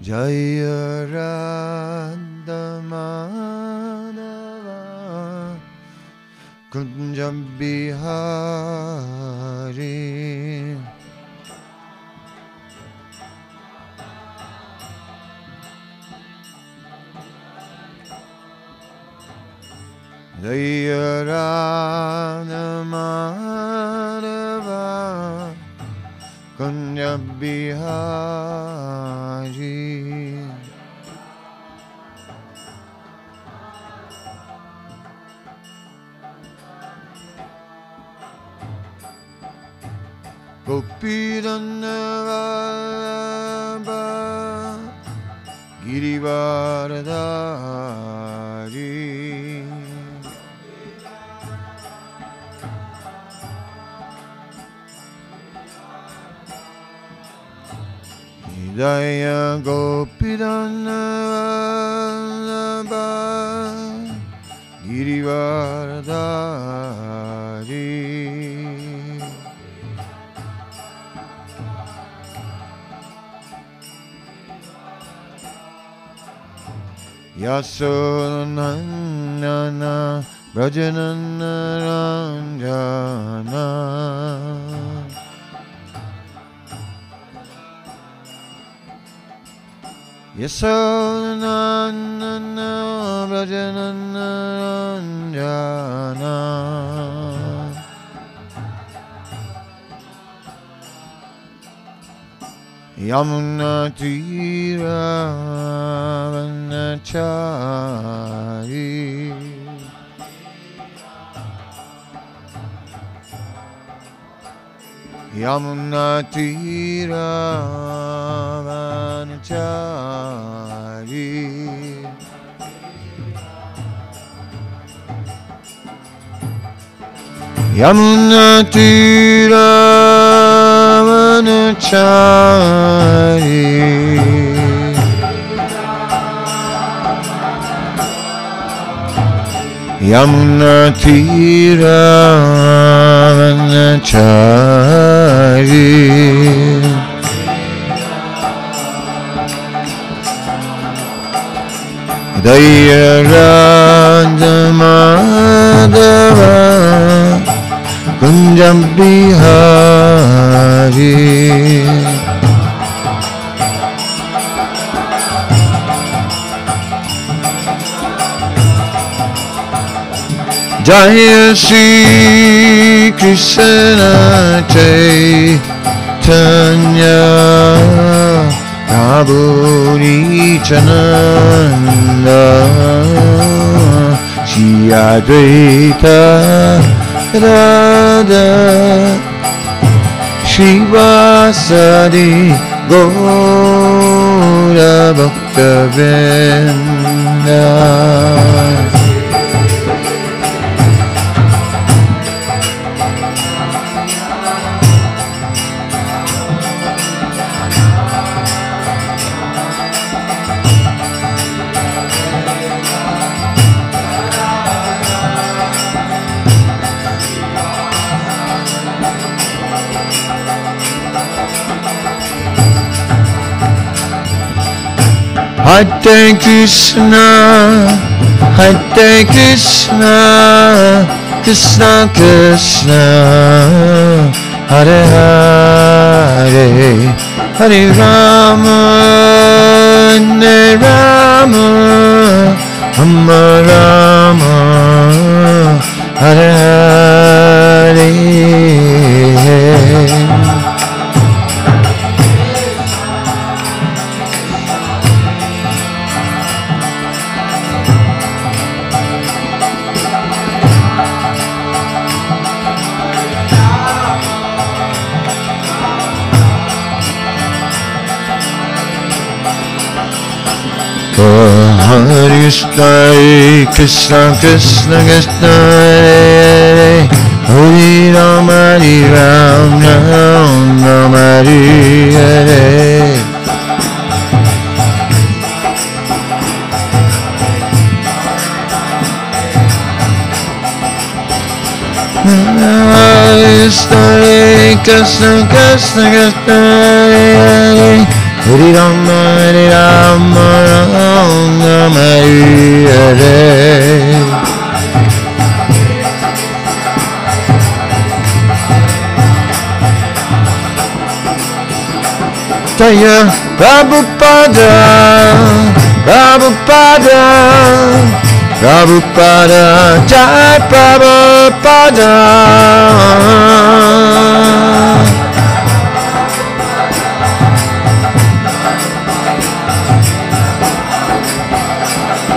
Jaya Radha Madhava Kunja Bihari Jaya Radha Madhava Kunja Bihari Gopidanava Girivaradari Hidaya Gopidanava Girivaradari Yasodhanana Brajanana Ranjana Yasodhanana Brajanana Ranjana Yamuna Tira Vanachari Yamuna Tira Vanachari Yamuna Tira Vanachari Yamuna Tira Vanachari Daya Radha Madhava Kunja Bihari Jaya Shri Krishna Chaitanya Prabhu Nityananda Shri Advaita Radha Shivasadi Gaura Bhakta Vrinda Hare Krishna, Hare Krishna, Krishna Krishna, Hare Hare, Hare Rama, Hare Rama, Rama Rama, Hare Hare. Hare Krishna, Krishna Krishna, Hare Hare Rama, Hare Rama, Rama Hare Hare Krishna, Krishna Krishna, Hare Hare Rama, Hare Rama, Rama Hare Hare. Jaya Prabhupada, Prabhupada, Prabhupada, Jai Prabhupada.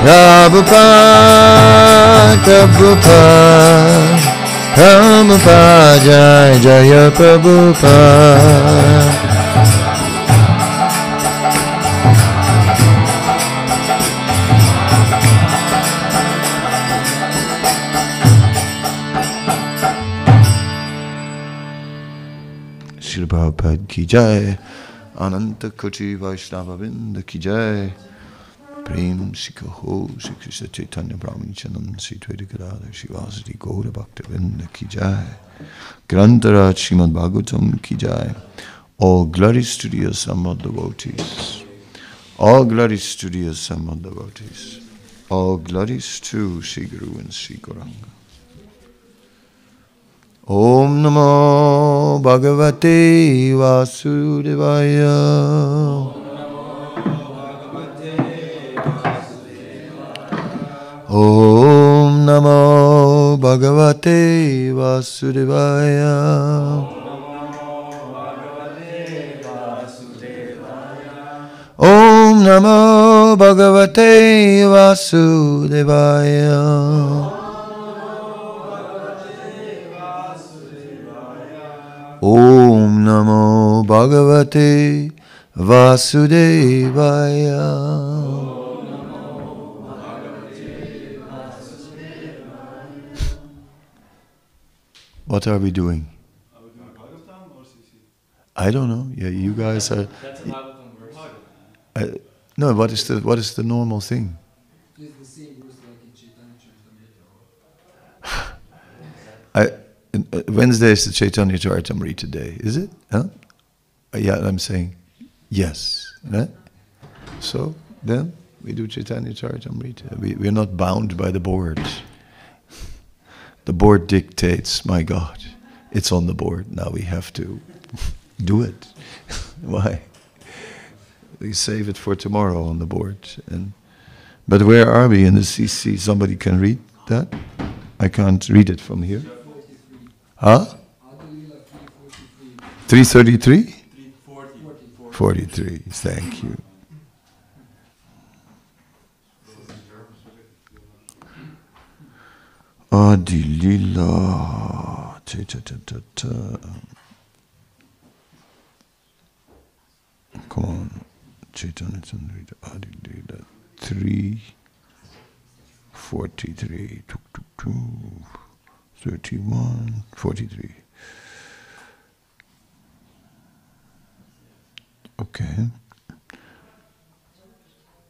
Prabhupada, Prabhupada, Prabhupada, Jai Jaya Prabhupada. Srila Prabhupada ki jai, Ananta Koti Vaishnava Vrinda ki jai, Prem Sikaho, Sri Krishna Chaitanya Brahmanichanam, Sri Dvaita Gadadhar Shivasati Gaura Bhakta Vrinda ki jai, Grantara Srimad Bhagavatam ki jai. All glories to the assembled devotees. All glories to the assembled devotees. All glories to Sri Guru and Sri Gauranga. Om Namo Bhagavate Vasudevaya. Om Namo Bhagavate Vasudevaya. Om Namo Bhagavate Vasudevaya. Om Namo Bhagavate Vasudevaya. What are we doing? Are we doing Bhagavatam or CC? I don't know. Yeah, you guys are. That's a Bhagavatam verse. No, what is the normal thing? It's the same verse like in Chaitanya Charitamrita. Wednesday is the Chaitanya Charitamrita day, is it? Huh? Yeah, I'm saying yes. Right? So then we do Chaitanya Charitamrita. We're not bound by the board. The board dictates, my God, it's on the board. Now we have to do it. Why? We save it for tomorrow on the board. But where are we in the CC? Somebody can read that? I can't read it from here. Huh? 333? 43. Thank you. Adilila. Come on. Chaitanya Chandrita. Adilila. 343. 31, 43. Okay.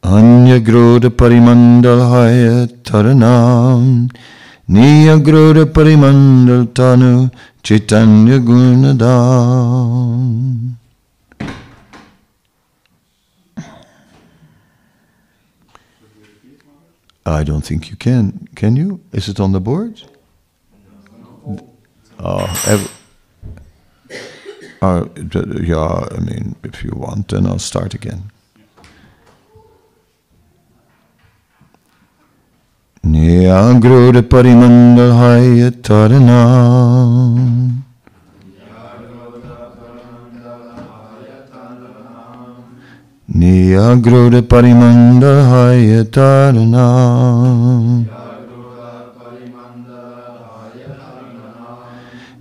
Anya Groda Parimandalhaya Taranam Niya Groda Parimandal Tanu Chaitanya Gunadam. I don't think you can. Can you? Is it on the board? Yeah, I mean, if you want, then I'll start again. Niyagruda Parimandalhaya Taranam Niyagruda Parimandalhaya Taranam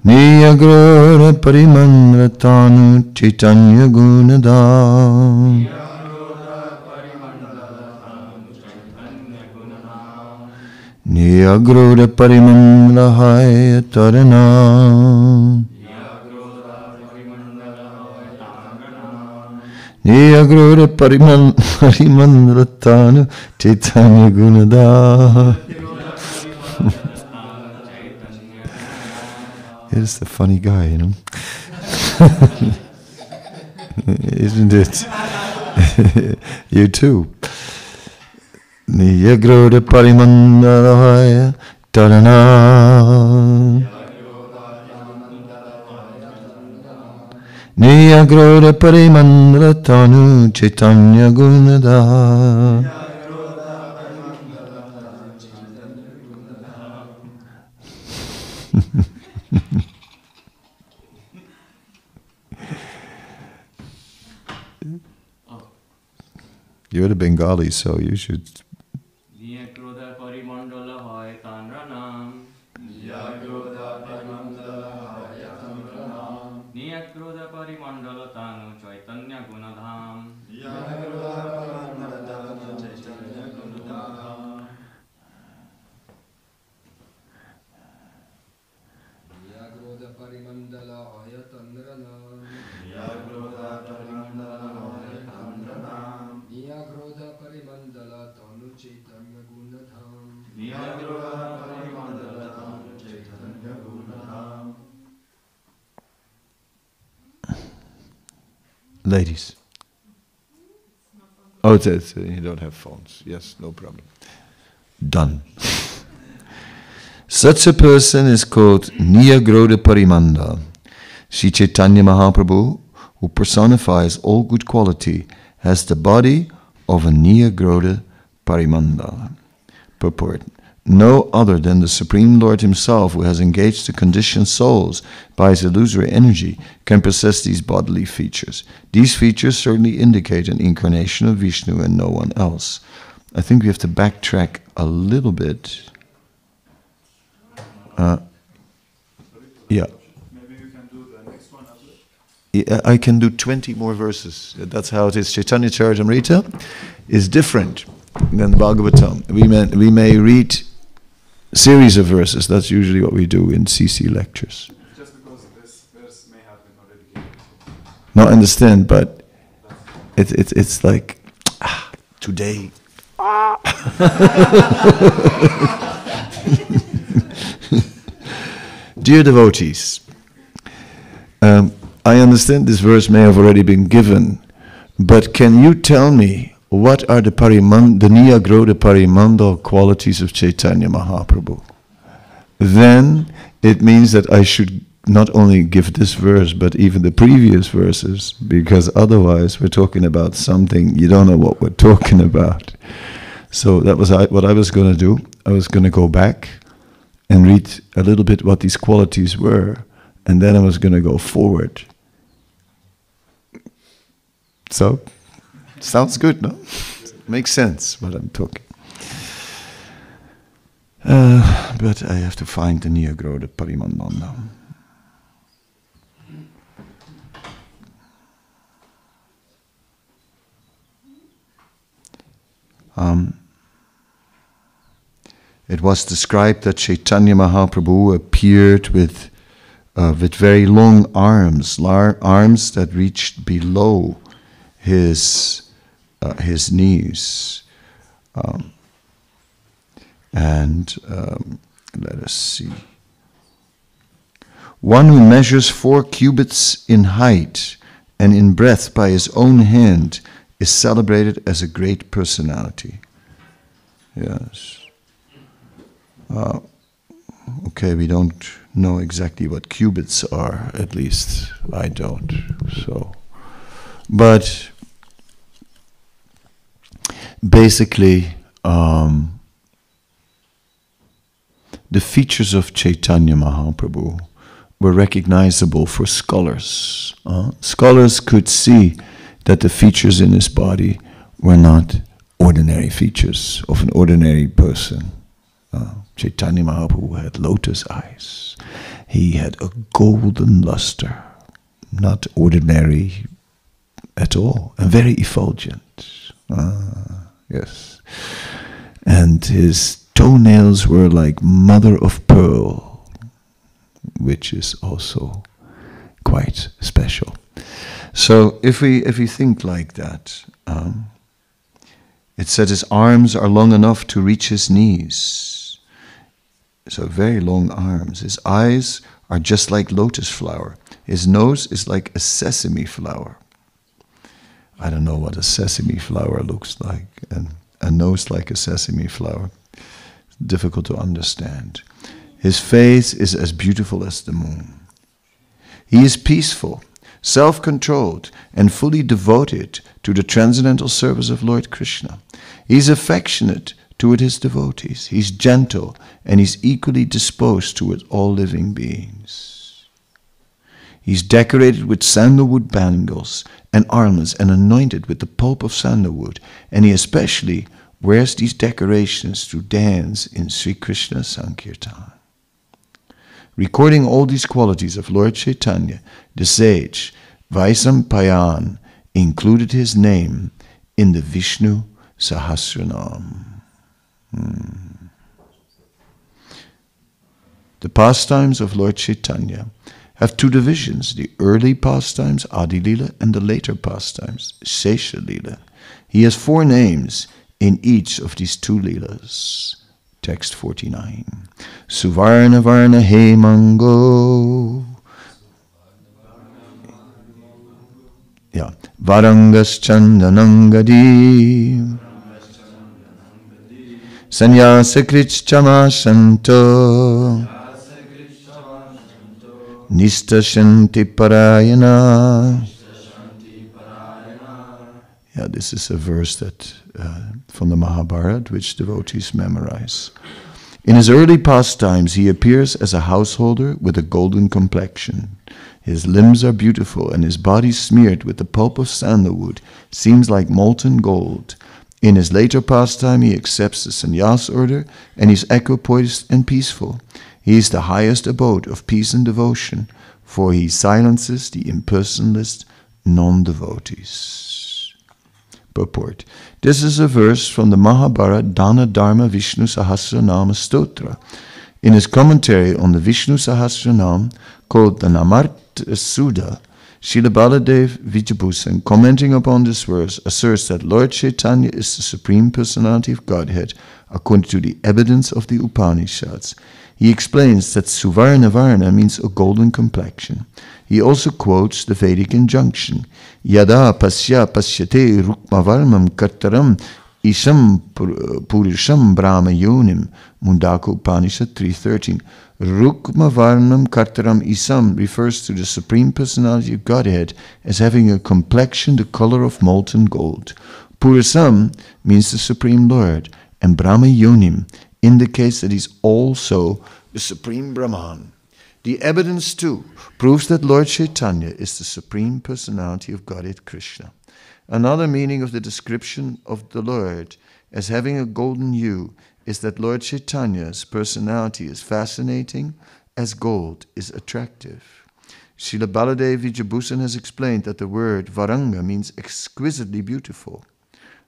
Niyagruda Parimandratanu Chaitanya Gunadam Niyagruda Parimandalhaya Taranam Niyagruda Parimandratanu Chaitanya Gunadam. He's the funny guy, you know. Isn't it? You too. Niyagrodha parimandalaya tarana. Niyagrodha parimandala tanu chaitanya gunada. You're the Bengali, so you should. Ladies. Oh, you don't have phones. Yes, no problem. Done. Such a person is called Niyagrodha Parimanda. Sri Chaitanya Mahaprabhu, who personifies all good quality, has the body of a Niyagrodha Parimanda. Purport. No other than the Supreme Lord Himself, who has engaged the conditioned souls by His illusory energy, can possess these bodily features. These features certainly indicate an incarnation of Vishnu and no one else. I think we have to backtrack a little bit. Yeah. Maybe you can do the next one after. Yeah, I can do 20 more verses. That's how it is. Chaitanya Charitamrita is different than the Bhagavatam. We may read series of verses. That's usually what we do in CC lectures. Just because this verse may have been already given. No, I understand, but it's like today. Dear devotees, I understand this verse may have already been given, but can you tell me what are the Niyagrodha Parimandal qualities of Chaitanya Mahaprabhu? Then it means that I should not only give this verse, but even the previous verses, because otherwise we're talking about something you don't know what we're talking about. So that was what I was going to do. I was going to go back and read a little bit what these qualities were, and then I was going to go forward. So, sounds good, no? Makes sense what I'm talking. But I have to find the Niyagrodha Parimandana. It was described that Chaitanya Mahaprabhu appeared with very long arms, arms that reached below his knees. Let us see. One who measures 4 cubits in height and in breadth by his own hand is celebrated as a great personality. Yes. Okay, we don't know exactly what cubits are, at least I don't. So, but basically, the features of Chaitanya Mahaprabhu were recognizable for scholars. Scholars could see that the features in his body were not ordinary features of an ordinary person. Chaitanya Mahaprabhu had lotus eyes. He had a golden luster, not ordinary at all, and very effulgent. Yes. And his toenails were like mother of pearl, which is also quite special. So if we think like that, it said his arms are long enough to reach his knees. So very long arms. His eyes are just like lotus flower. His nose is like a sesame flower. I don't know what a sesame flower looks like, and a nose like a sesame flower. Difficult to understand. His face is as beautiful as the moon. He is peaceful, self-controlled, and fully devoted to the transcendental service of Lord Krishna. He is affectionate toward his devotees. He's gentle, and he's equally disposed toward all living beings. He's decorated with sandalwood bangles and armlets and anointed with the pulp of sandalwood, and he especially wears these decorations to dance in Sri Krishna Sankirtan. Recording all these qualities of Lord Chaitanya, the sage Vaisampayan included his name in the Vishnu Sahasranam. The pastimes of Lord Chaitanya have two divisions, the early pastimes, Adi Lila, and the later pastimes, Shesha Lila. He has 4 names in each of these 2 Leelas. Text 49. Suvarna Varna He Mango. Yeah. Varangas Chandanangadi. Sanyasa Krichchama Shanto. Nista Shanti Parayana. Yeah, this is a verse that from the Mahabharata, which devotees memorize. In his early pastimes, he appears as a householder with a golden complexion. His limbs are beautiful, and his body smeared with the pulp of sandalwood seems like molten gold. In his later pastime, he accepts the sannyas order, and is equipoised and peaceful. He is the highest abode of peace and devotion, for he silences the impersonalist non-devotees. Purport. This is a verse from the Mahabharata Dana Dharma Vishnu Sahasranama Stotra. In his commentary on the Vishnu Sahasranam, called the Namarta Sudha, Srila Baladev Vijabhusan, commenting upon this verse, asserts that Lord Chaitanya is the Supreme Personality of Godhead according to the evidence of the Upanishads. He explains that Suvarna Varna means a golden complexion. He also quotes the Vedic injunction, Yada pasya pasyate rukmavarmam kartaram isham purisham brahma yonim, Mundaka Upanishad 3.13. Rukmavarnam kartaram isam refers to the Supreme Personality of Godhead as having a complexion the color of molten gold. Purusam means the Supreme Lord, and Brahma yonim indicates that he's also the Supreme Brahman. The evidence too proves that Lord Chaitanya is the Supreme Personality of Godhead Krishna. Another meaning of the description of the Lord as having a golden hue is that Lord Chaitanya's personality is fascinating as gold is attractive. Srila Baladev Vijabhusan has explained that the word Varanga means exquisitely beautiful.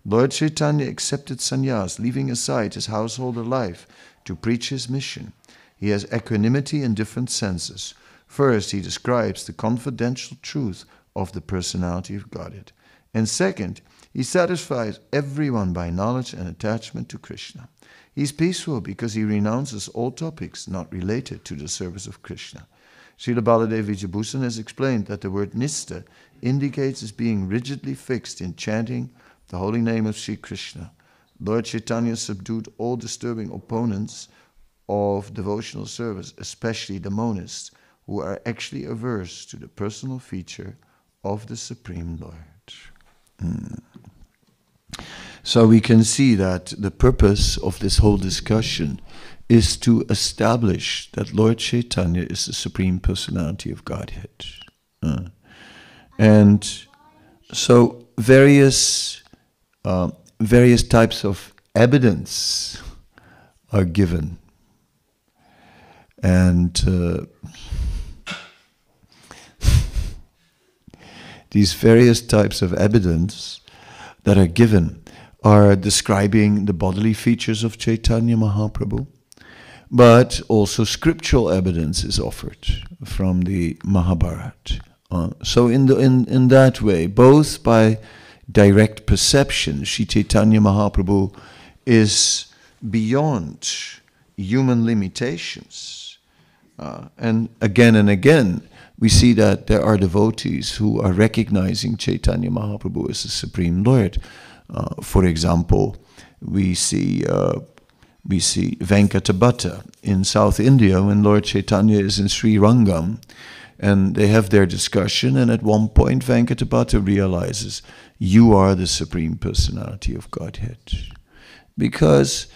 Lord Chaitanya accepted sannyas, leaving aside his householder life to preach his mission. He has equanimity in different senses. First, he describes the confidential truth of the personality of Godhead. And second, he satisfies everyone by knowledge and attachment to Krishna. He is peaceful because he renounces all topics not related to the service of Krishna. Srila Baladev Vijabhusan has explained that the word nista indicates as being rigidly fixed in chanting the holy name of Sri Krishna. Lord Chaitanya subdued all disturbing opponents of devotional service, especially the monists, who are actually averse to the personal feature of the Supreme Lord. So we can see that the purpose of this whole discussion is to establish that Lord Chaitanya is the Supreme Personality of Godhead. And so various types of evidence are given. And these various types of evidence that are given are describing the bodily features of Chaitanya Mahaprabhu, but also scriptural evidence is offered from the Mahabharata. So in that way, both by direct perception, Sri Chaitanya Mahaprabhu is beyond human limitations. And again, we see that there are devotees who are recognizing Chaitanya Mahaprabhu as the Supreme Lord. For example, we see Venkatabhatta in South India when Lord Chaitanya is in Sri Rangam, and they have their discussion, and at one point Venkatabhatta realizes, you are the Supreme Personality of Godhead. Because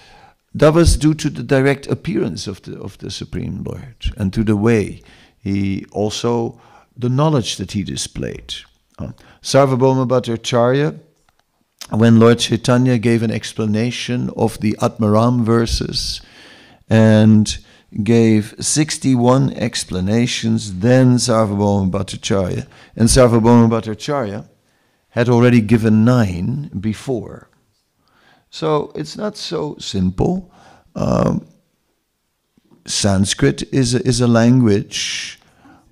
that was due to the direct appearance of the Supreme Lord, and to the way he also, the knowledge that he displayed. Sarvabhauma Bhattacharya, when Lord Chaitanya gave an explanation of the Atmaram verses and gave 61 explanations, then Sarvabhauma Bhattacharya, and Sarvabhauma Bhattacharya had already given 9 before. So it's not so simple. Sanskrit is a language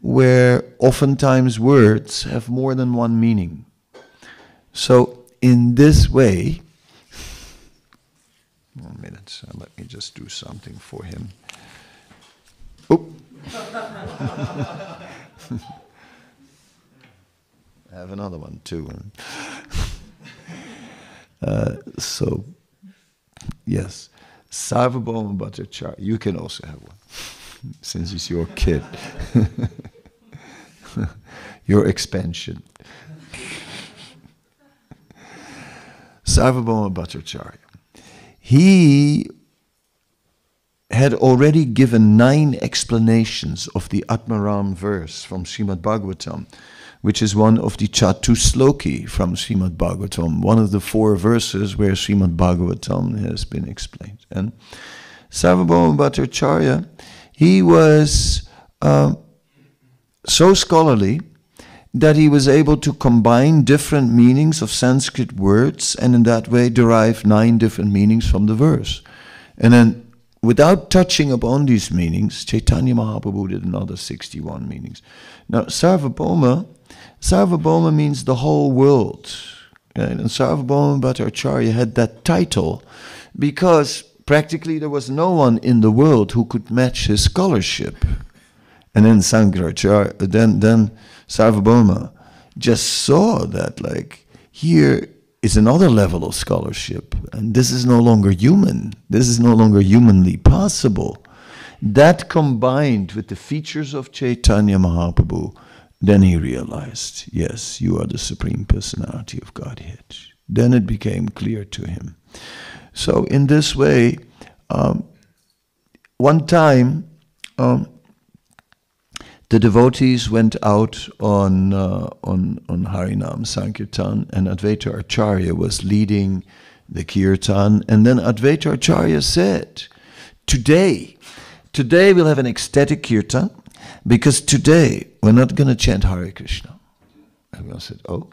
where oftentimes words have more than one meaning. So in this way, 1 minute, let me just do something for him. Oop. I have another one too. So, yes, Sarvabhauma Bhattacharya, you can also have one, since it's your kid. Your expansion. Sarvabhauma Bhattacharya. He had already given 9 explanations of the Atmaram verse from Srimad Bhagavatam, which is one of the Chatusloki from Srimad Bhagavatam, one of the 4 verses where Srimad Bhagavatam has been explained. And Sarvabhauma Bhattacharya, he was so scholarly that he was able to combine different meanings of Sanskrit words and in that way derive 9 different meanings from the verse. And then without touching upon these meanings, Chaitanya Mahaprabhu did another 61 meanings. Now Sarvabhauma means the whole world. Right? And Sarvabhauma Bhattacharya had that title because practically there was no one in the world who could match his scholarship. And then then Sarvabhauma just saw that, like, here is another level of scholarship, and this is no longer human. This is no longer humanly possible. That combined with the features of Chaitanya Mahaprabhu, then he realized, yes, you are the Supreme Personality of Godhead. Then it became clear to him. So in this way, one time, the devotees went out on Harinam Sankirtan, and Advaita Acharya was leading the kirtan. And then Advaita Acharya said, today we'll have an ecstatic kirtan, because today we're not going to chant Hare Krishna. Everyone said, oh,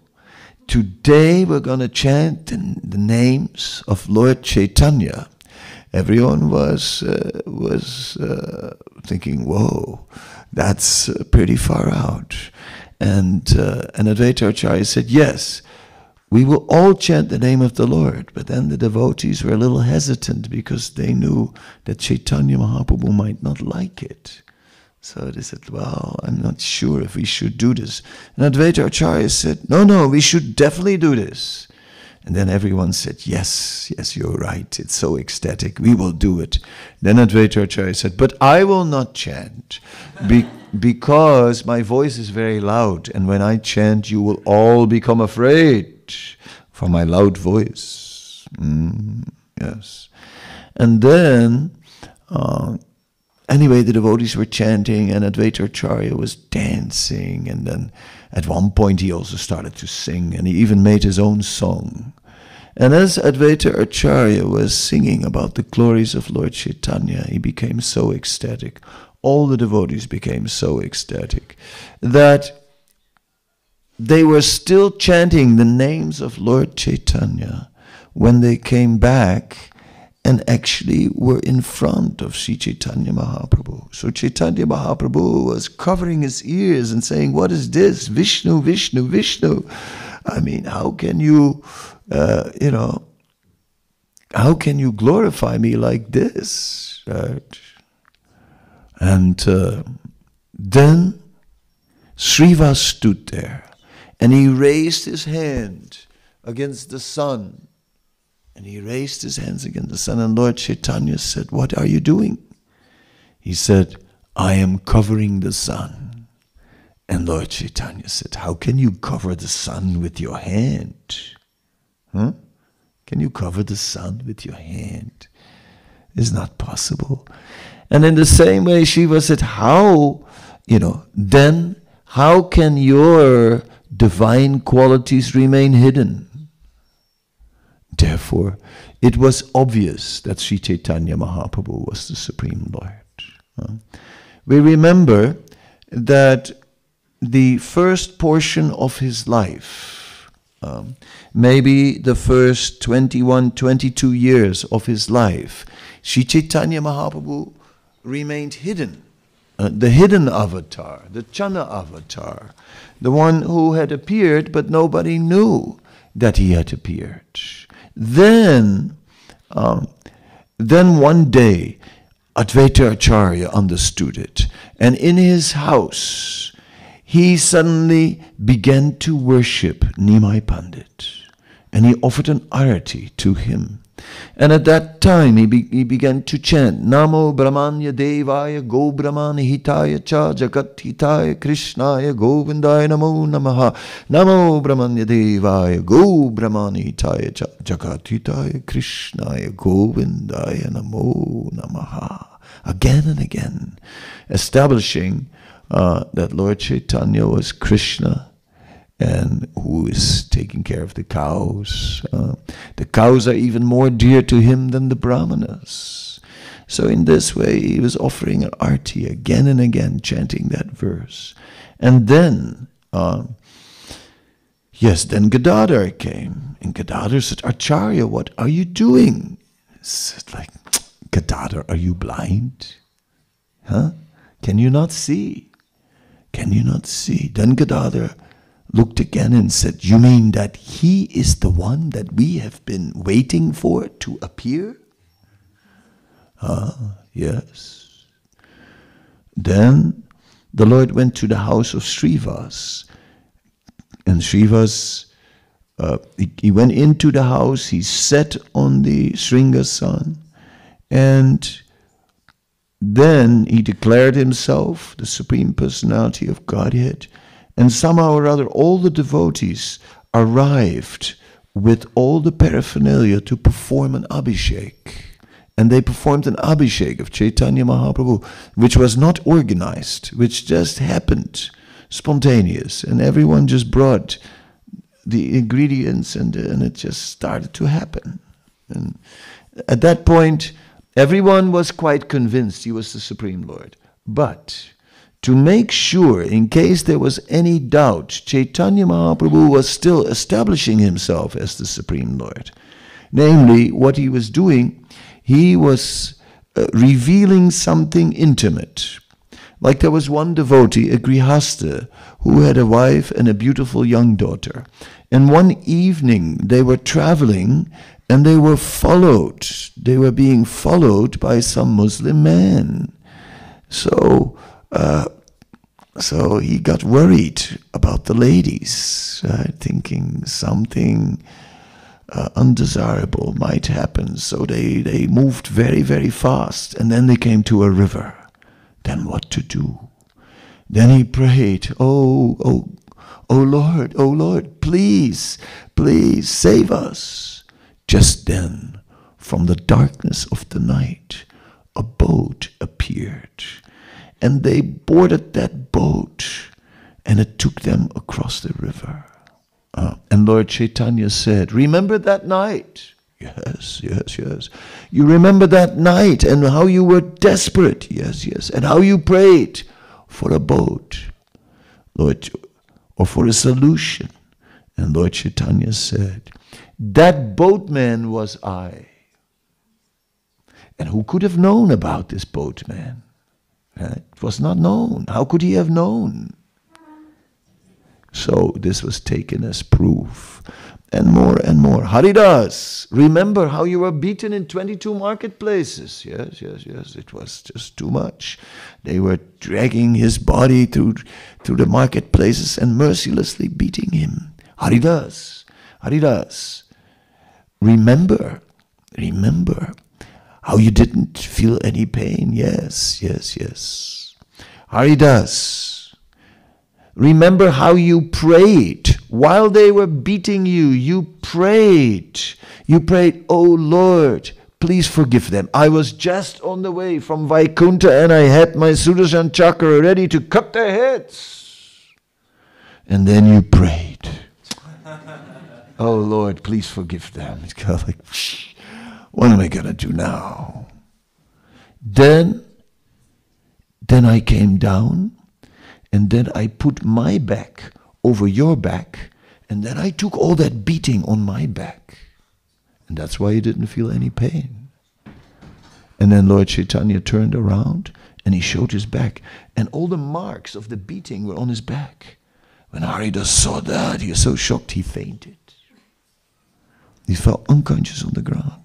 today we're going to chant the names of Lord Chaitanya. Everyone was thinking, whoa, that's pretty far out. And Advaita Acharya said, yes, we will all chant the name of the Lord. But then the devotees were a little hesitant because they knew that Chaitanya Mahaprabhu might not like it. So they said, well, I'm not sure if we should do this. And Advaita Acharya said, no, we should definitely do this. And then everyone said, yes, you're right. It's so ecstatic. We will do it. Then Advaita Acharya said, but I will not chant because my voice is very loud. And when I chant, you will all become afraid for my loud voice. Yes. And then, anyway, the devotees were chanting and Advaita Acharya was dancing. And then at one point he also started to sing, and he even made his own song. And as Advaita Acharya was singing about the glories of Lord Chaitanya, he became so ecstatic. All the devotees became so ecstatic that they were still chanting the names of Lord Chaitanya when they came back and actually were in front of Sri Chaitanya Mahaprabhu. So Chaitanya Mahaprabhu was covering his ears and saying, what is this? Vishnu, Vishnu, Vishnu. I mean, how can you, how can you glorify me like this? Right? And then Srivas stood there, and he raised his hand against the sun. And he raised his hands against the sun, and Lord Chaitanya said, "What are you doing?" He said, "I am covering the sun." And Lord Chaitanya said, "How can you cover the sun with your hand? Huh? Can you cover the sun with your hand? It's not possible." And in the same way, Shiva said, then how can your divine qualities remain hidden? Therefore, it was obvious that Sri Chaitanya Mahaprabhu was the Supreme Lord. We remember that the first portion of his life, maybe the first 21, 22 years of his life, Sri Chaitanya Mahaprabhu remained hidden. The hidden avatar, the Chana avatar, the one who had appeared but nobody knew that he had appeared. Then one day, Advaita Acharya understood it, and in his house, he suddenly began to worship Nimai Pandit, and he offered an arati to him. And at that time, he began to chant, Namo Brahmanya Devaya Go Brahmani Hitaya Cha Jagat Hitaya Krishnaya Govindaya Namo Namaha. Namo Brahmanya Devaya Go Brahmani Hitaya Cha Jagat Hitaya Krishnaya Govindaya Namo Namaha. Again and again, establishing that Lord Chaitanya was Krishna, and who is taking care of the cows. The cows are even more dear to him than the brahmanas. So in this way, he was offering an arti again and again, chanting that verse. And then, then Gadadhar came. And Gadadhar said, Acharya, what are you doing? He said, Gadadhar, are you blind? Huh? Can you not see? Can you not see? Then Gadadhar looked again and said, you mean that he is the one that we have been waiting for to appear? Yes. Then the Lord went to the house of Srivas. And Srivas, he went into the house, he sat on the Sringasan, and then he declared himself the Supreme Personality of Godhead. And somehow or other, all the devotees arrived with all the paraphernalia to perform an abhishek. And they performed an abhishek of Chaitanya Mahaprabhu, which was not organized, which just happened, spontaneous. And everyone just brought the ingredients, and it just started to happen. And at that point, everyone was quite convinced he was the Supreme Lord. But to make sure, in case there was any doubt, Chaitanya Mahaprabhu was still establishing himself as the Supreme Lord. Namely, what he was doing, he was revealing something intimate. Like there was one devotee, a grihasta, who had a wife and a beautiful young daughter. And one evening they were traveling and they were followed. They were being followed by some Muslim man. So he got worried about the ladies, thinking something undesirable might happen. So they moved very, very fast, and then they came to a river. Then what to do? Then he prayed, oh Lord, please save us. Just then, from the darkness of the night, a boat appeared. And they boarded that boat, and it took them across the river. And Lord Chaitanya said, remember that night? Yes. You remember that night and how you were desperate? Yes. And how you prayed for a boat, Lord, or for a solution. And Lord Chaitanya said, that boatman was I. And who could have known about this boatman? It was not known. How could he have known? So this was taken as proof and more and more. Haridas, remember how you were beaten in 22 marketplaces. Yes, it was just too much. They were dragging his body through the marketplaces and mercilessly beating him. Haridas, remember how you didn't feel any pain. Yes. Haridas, remember how you prayed while they were beating you. You prayed, oh Lord, please forgive them. I was just on the way from Vaikuntha and I had my Sudarshan chakra ready to cut their heads. And then you prayed, oh Lord, please forgive them. It's kind of like, what am I going to do now? Then I came down, and then I put my back over your back, and then I took all that beating on my back. And that's why you didn't feel any pain. And then Lord Chaitanya turned around, and he showed his back, and all the marks of the beating were on his back. When Haridas saw that, he was so shocked he fainted. He fell unconscious on the ground.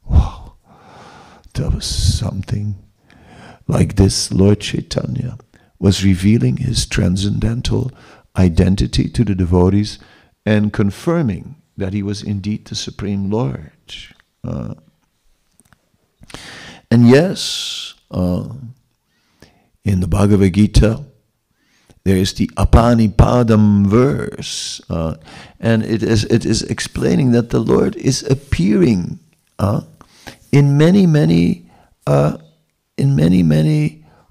Wow, that was something. Like this, Lord Chaitanya was revealing his transcendental identity to the devotees and confirming that he was indeed the Supreme Lord. And yes, in the Bhagavad Gita, there is the Apanipadam verse, and it is explaining that the Lord is appearing in many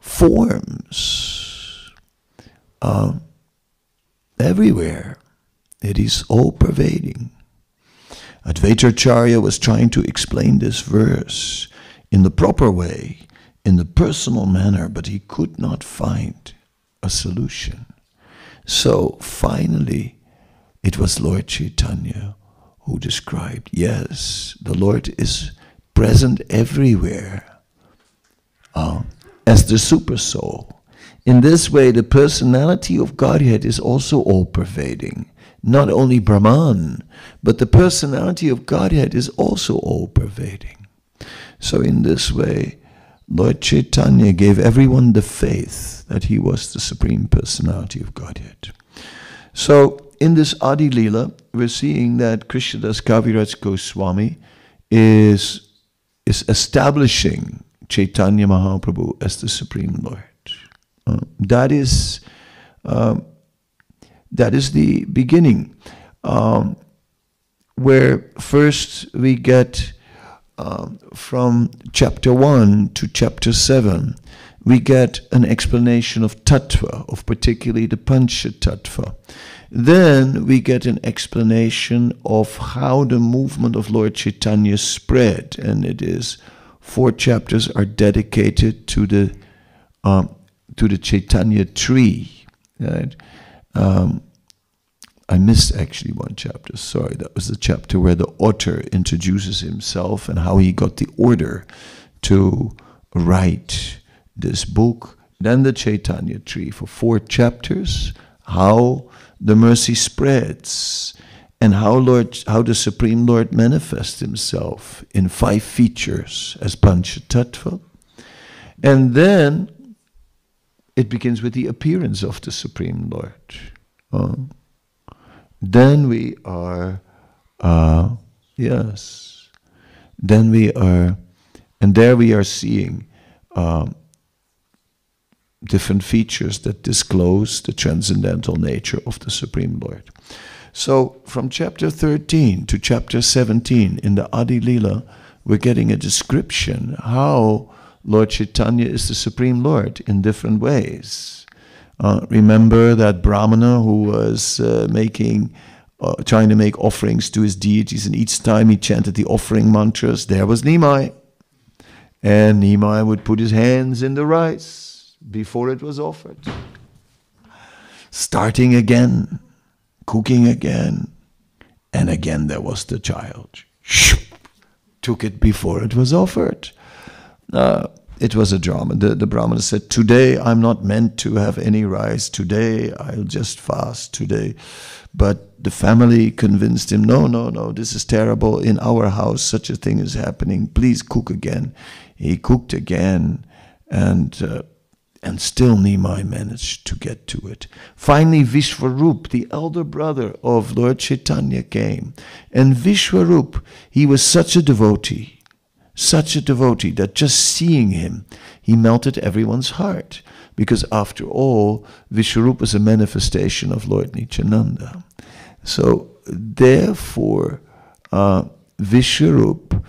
forms, everywhere. It is all pervading. Advaitacharya was trying to explain this verse in the proper way, in the personal manner, but he could not find a solution. So finally, it was Lord Chaitanya who described, yes, the Lord is present everywhere as the super soul. In this way, the personality of Godhead is also all-pervading. Not only Brahman, but the personality of Godhead is also all-pervading. So in this way, Lord Chaitanya gave everyone the faith that he was the Supreme Personality of Godhead. So in this Adi Leela, we're seeing that Krishnadas Kaviraj Goswami is establishing Chaitanya Mahaprabhu as the Supreme Lord. That is the beginning, where first we get from chapter 1 to chapter 7, we get an explanation of tattva, of particularly the Pancha tattva. Then we get an explanation of how the movement of Lord Chaitanya spread, and it is 4 chapters are dedicated to the Chaitanya tree. Right? I missed actually one chapter, sorry. That was the chapter where the author introduces himself and how he got the order to write this book. Then the Chaitanya tree for 4 chapters, how the mercy spreads and how the Supreme Lord manifests himself in 5 features as Panchatattva. And then it begins with the appearance of the Supreme Lord. Then we are, then we are, and there we are seeing different features that disclose the transcendental nature of the Supreme Lord. So from chapter 13 to chapter 17 in the Adi Leela, we're getting a description how Lord Chaitanya is the Supreme Lord in different ways. Remember that Brahmana who was trying to make offerings to his deities, and each time he chanted the offering mantras, there was Nimai. And Nimai would put his hands in the rice before it was offered. Starting again, cooking again, and again there was the child. Took it before it was offered. it was a drama. The Brahmana said, today I'm not meant to have any rice. Today I'll just fast today. But the family convinced him, no, this is terrible. In our house, such a thing is happening. Please cook again. He cooked again, and still Nimai managed to get to it. Finally, Vishwarup, the elder brother of Lord Chaitanya, came. And Vishwarup, he was such a devotee that just seeing him, he melted everyone's heart. Because after all, Vishwarup was a manifestation of Lord Nityananda. So therefore, Vishwarup,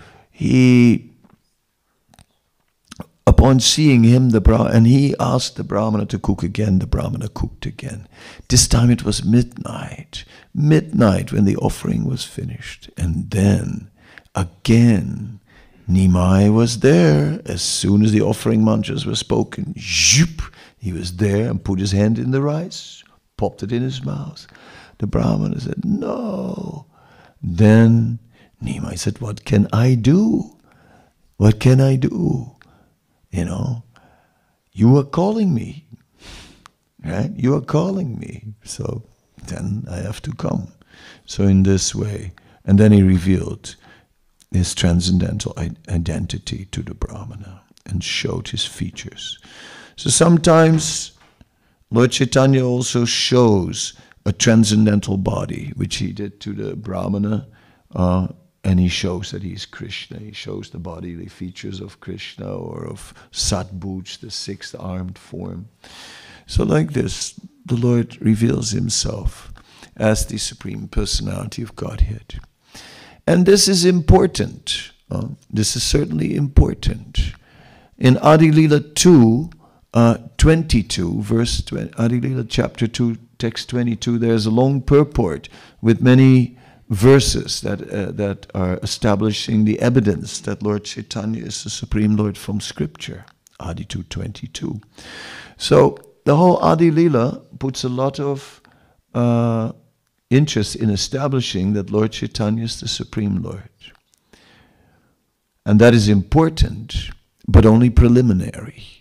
upon seeing him, and he asked the Brahmana to cook again, the Brahmana cooked again. This time it was midnight when the offering was finished. And then, again, Nimai was there. As soon as the offering mantras were spoken, zhoop, he was there and put his hand in the rice, popped it in his mouth. The Brahmana said, no. Then Nimai said, what can I do? What can I do? You are calling me, right? You are calling me. So then I have to come. So in this way, and then he revealed his transcendental identity to the Brahmana and showed his features. So sometimes Lord Chaitanya also shows a transcendental body, which he did to the Brahmana, and he shows that he is Krishna. He shows the bodily features of Krishna or of Satbhuj, the sixth armed form. So like this, the Lord reveals himself as the Supreme Personality of Godhead. And this is important. This is certainly important. In Adi Lila 2, 22, verse 20, Adi Lila chapter 2, text 22, there's a long purport with many verses that are establishing the evidence that Lord Chaitanya is the Supreme Lord from Scripture. Adi 2:22. So the whole Adi Lila puts a lot of interest in establishing that Lord Chaitanya is the Supreme Lord. And that is important, but only preliminary,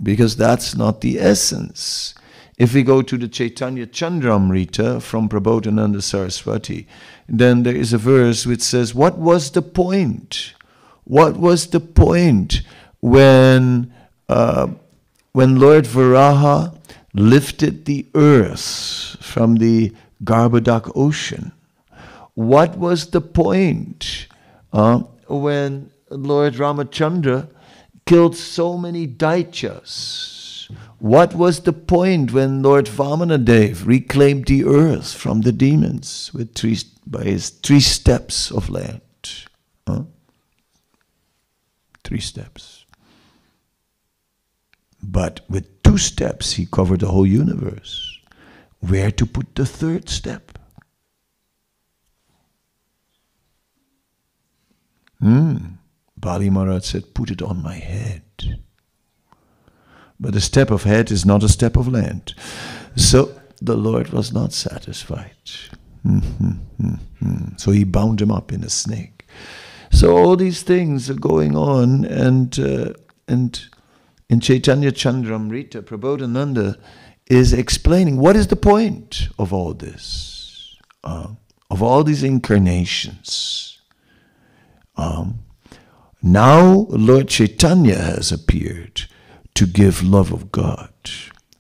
because that's not the essence. If we go to the Chaitanya Chandramrita from Prabodhananda Saraswati, then there is a verse which says, what was the point? What was the point when Lord Varaha lifted the earth from the Garbhodak ocean? What was the point when Lord Ramachandra killed so many Daityas? What was the point when Lord Vamanadev reclaimed the earth from the demons by his 3 steps of land? 3 steps. But with 2 steps he covered the whole universe. Where to put the 3rd step? Bali Maharaj said, put it on my head. But a step of head is not a step of land. So the Lord was not satisfied. So he bound him up in a snake. So all these things are going on, and in Chaitanya Chandramrita, Prabodhananda is explaining what is the point of all this, of all these incarnations. Now Lord Chaitanya has appeared to give love of God.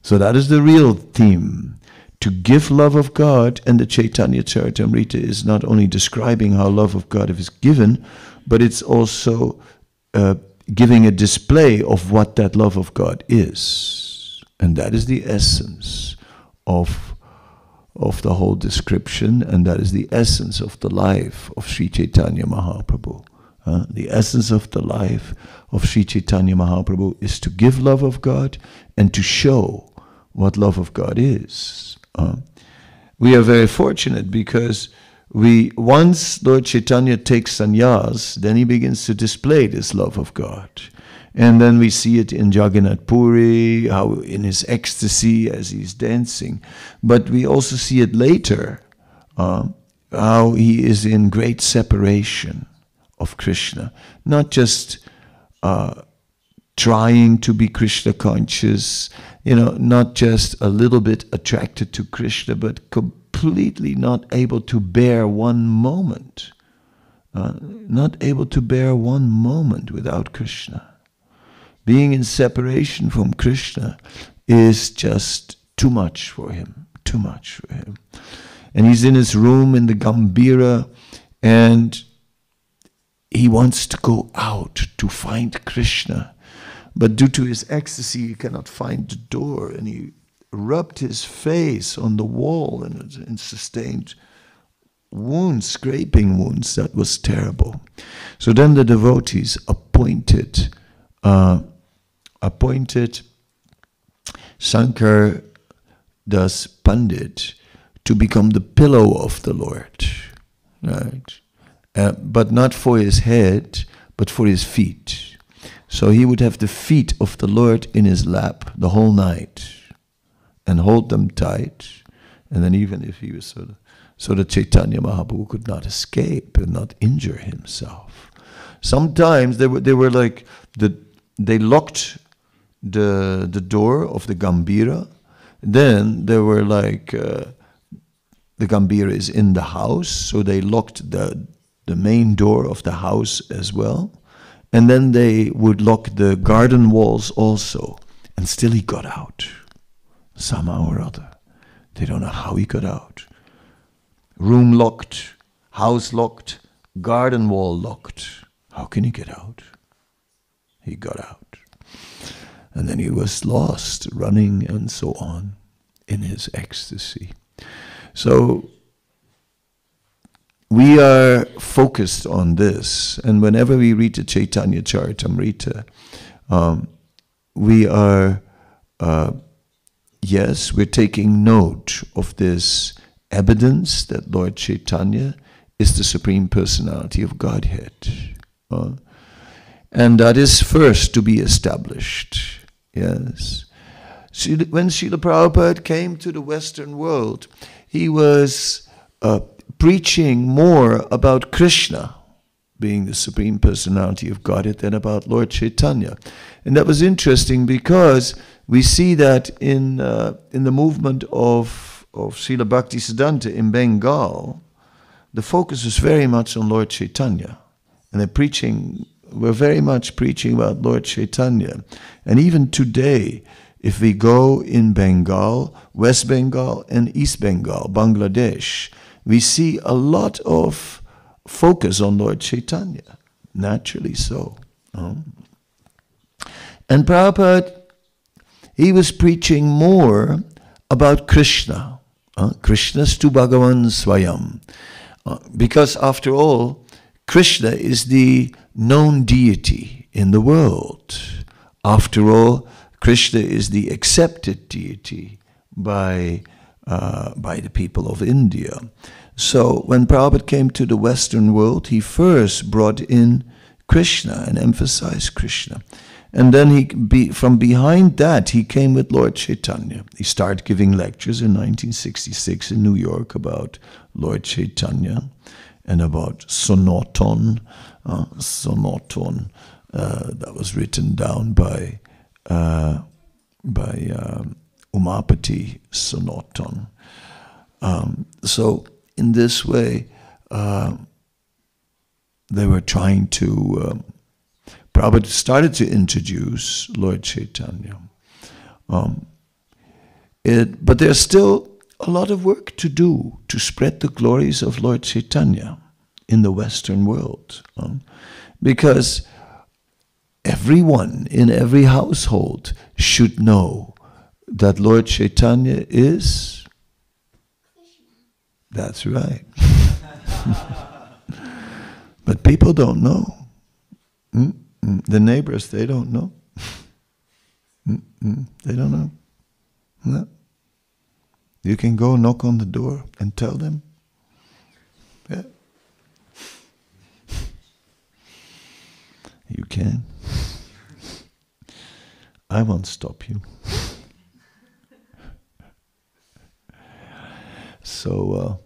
So that is the real theme, to give love of God. And the Chaitanya Charitamrita is not only describing how love of God is given, but it's also giving a display of what that love of God is. And that is the essence of the whole description, and that is the essence of the life of Sri Chaitanya Mahaprabhu. The essence of the life of Sri Chaitanya Mahaprabhu is to give love of God and to show what love of God is. We are very fortunate because once Lord Chaitanya takes sannyas, then he begins to display this love of God. And then we see it in Jagannath Puri, how in his ecstasy as he's dancing. But we also see it later, how he is in great separation of Krishna. Not just trying to be Krishna conscious, not just a little bit attracted to Krishna, but completely not able to bear one moment. Not able to bear one moment without Krishna. Being in separation from Krishna is just too much for him. Too much for him. And he's in his room in the Gambhira, and he wants to go out to find Krishna. But due to his ecstasy, he cannot find the door, and he rubbed his face on the wall and sustained wounds, scraping wounds. That was terrible. So then the devotees appointed Shankar Das Pandit to become the pillow of the Lord, right? But not for his head, but for his feet. So he would have the feet of the Lord in his lap the whole night and hold them tight. And then even if he was so that Chaitanya Mahaprabhu could not escape and not injure himself. Sometimes they were like, they locked the door of the Gambhira. Then they were like, the Gambhira is in the house, so they locked the main door of the house as well. And then they would lock the garden walls also. And still he got out. Somehow or other. They don't know how he got out. Room locked, house locked, garden wall locked. How can he get out? He got out. And then he was lost, running and so on in his ecstasy. So we are focused on this, and whenever we read the Chaitanya Charitamrita, we are, we're taking note of this evidence that Lord Chaitanya is the Supreme Personality of Godhead. And that is first to be established. Yes. When Srila Prabhupada came to the Western world, he was preaching more about Krishna being the Supreme Personality of Godhead than about Lord Chaitanya. And that was interesting because we see that in the movement of Srila Bhaktisiddhanta in Bengal, the focus was very much on Lord Chaitanya. And we're very much preaching about Lord Chaitanya. And even today, if we go in Bengal, West Bengal and East Bengal, Bangladesh, we see a lot of focus on Lord Chaitanya. Naturally so. And Prabhupada, he was preaching more about Krishna. Krishnastu Bhagavan Swayam. Because after all, Krishna is the known deity in the world. After all, Krishna is the accepted deity by the people of India. So when Prabhupada came to the Western world, he first brought in Krishna and emphasized Krishna. And then from behind that, he came with Lord Chaitanya. He started giving lectures in 1966 in New York about Lord Chaitanya and about Sanatan. That was written down by Umapati Sanatan. So in this way, they were trying to, Prabhupada started to introduce Lord Chaitanya. But there's still a lot of work to do to spread the glories of Lord Chaitanya in the Western world. Because everyone in every household should know that Lord Chaitanya is... That's right. But people don't know. The neighbors, they don't know. They don't know. No. You can go knock on the door and tell them. Yeah. You can. I won't stop you. So,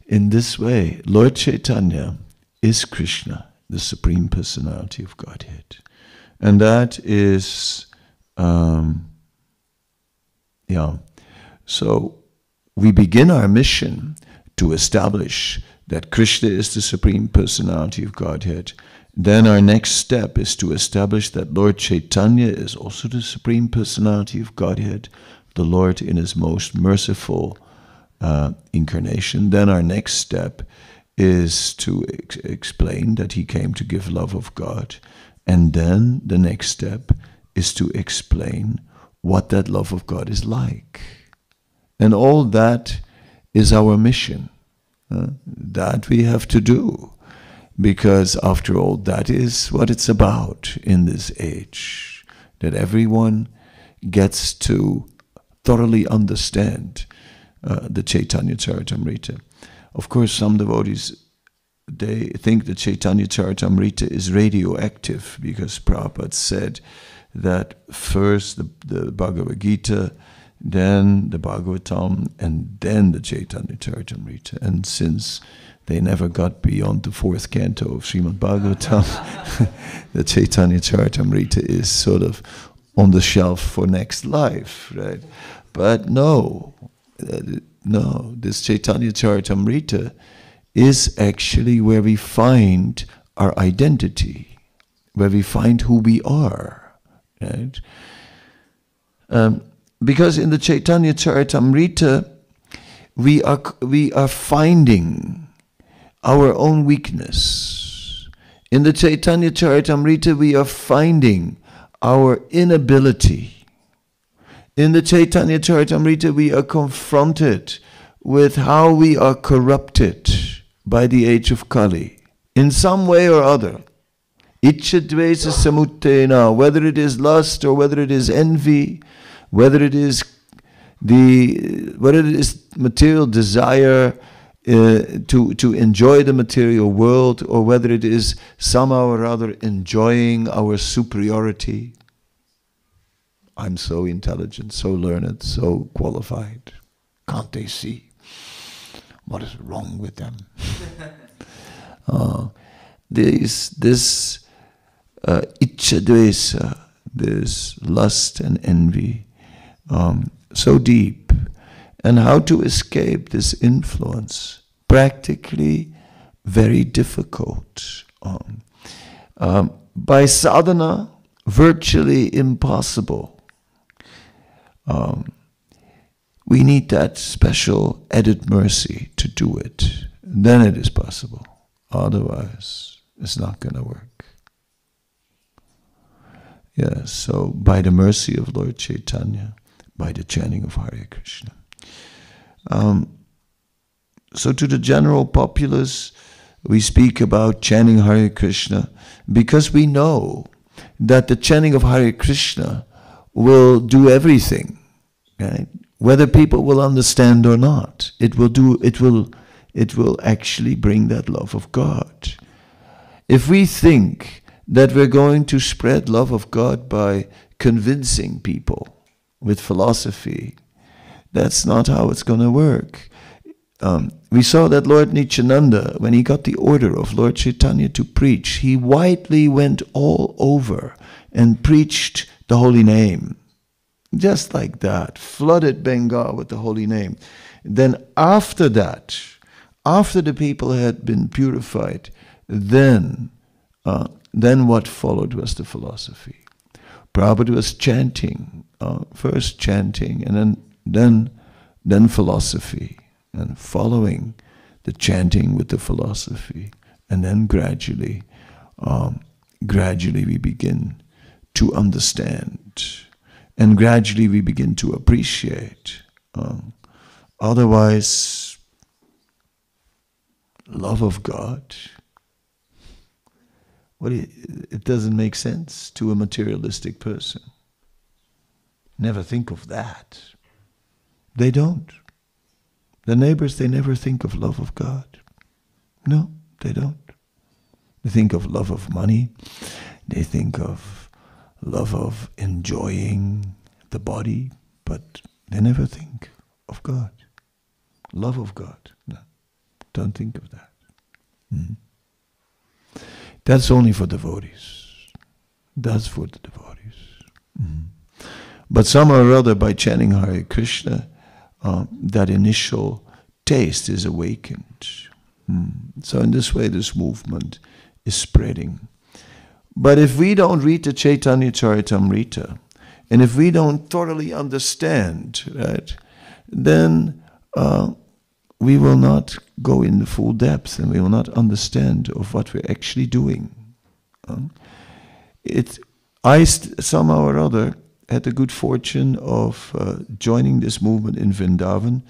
in this way, Lord Chaitanya is Krishna, the Supreme Personality of Godhead. And that is, so we begin our mission to establish that Krishna is the Supreme Personality of Godhead. Then our next step is to establish that Lord Chaitanya is also the Supreme Personality of Godhead, the Lord in his most merciful incarnation. Then our next step is to explain that he came to give love of God. And then the next step is to explain what that love of God is like. And all that is our mission. That we have to do. Because after all, that is what it's about in this age. That everyone gets to thoroughly understand the Chaitanya Charitamrita. Of course, some devotees, they think that Chaitanya Charitamrita is radioactive because Prabhupada said that first the Bhagavad Gita, then the Bhagavatam, and then the Chaitanya Charitamrita. And since they never got beyond the fourth canto of Srimad Bhagavatam, the Chaitanya Charitamrita is sort of on the shelf for next life, right? But no, this Chaitanya Charitamrita is actually where we find our identity, where we find who we are, right? Because in the Chaitanya Charitamrita, we are finding our own weakness. In the Chaitanya Charitamrita, we are finding our inability. In the Chaitanya Charitamrita, we are confronted with how we are corrupted by the age of Kali, in some way or other. Ichcha dvesa samuttena, whether it is lust or whether it is envy, whether it is material desire to enjoy the material world, or whether it is somehow or other enjoying our superiority. I'm so intelligent, so learned, so qualified. Can't they see what is wrong with them? This ichcha dvesa, this lust and envy, so deep. And how to escape this influence? Practically very difficult. By sadhana, virtually impossible. We need that special added mercy to do it. Then it is possible. Otherwise, it's not going to work. Yes, so by the mercy of Lord Chaitanya, by the chanting of Hare Krishna. So to the general populace, we speak about chanting Hare Krishna because we know that the chanting of Hare Krishna will do everything, right? Whether people will understand or not, it will actually bring that love of God. If we think that we're going to spread love of God by convincing people with philosophy, that's not how it's going to work. We saw that Lord Nityananda, when he got the order of Lord Chaitanya to preach, he widely went all over and preached the holy name. Just like that, flooded Bengal with the holy name. Then after that, after the people had been purified, then what followed was the philosophy. Prabhupada was chanting, first chanting, and then philosophy, and following the chanting with the philosophy, and then gradually we begin to understand, and gradually we begin to appreciate. Otherwise, love of God, it doesn't make sense to a materialistic person. Never think of that. They don't. The neighbors, they never think of love of God. No, they don't. They think of love of money. They think of love of enjoying the body, but they never think of God. Love of God. No, don't think of that. Mm-hmm. That's only for devotees. That's for the devotees. But somehow or other, by chanting Hare Krishna, that initial taste is awakened. So in this way, this movement is spreading. But if we don't read the Chaitanya Charitamrita, and if we don't thoroughly understand, right, then we will not go in the full depth, and we will not understand of what we're actually doing. Somehow or other had the good fortune of joining this movement in Vrindavan,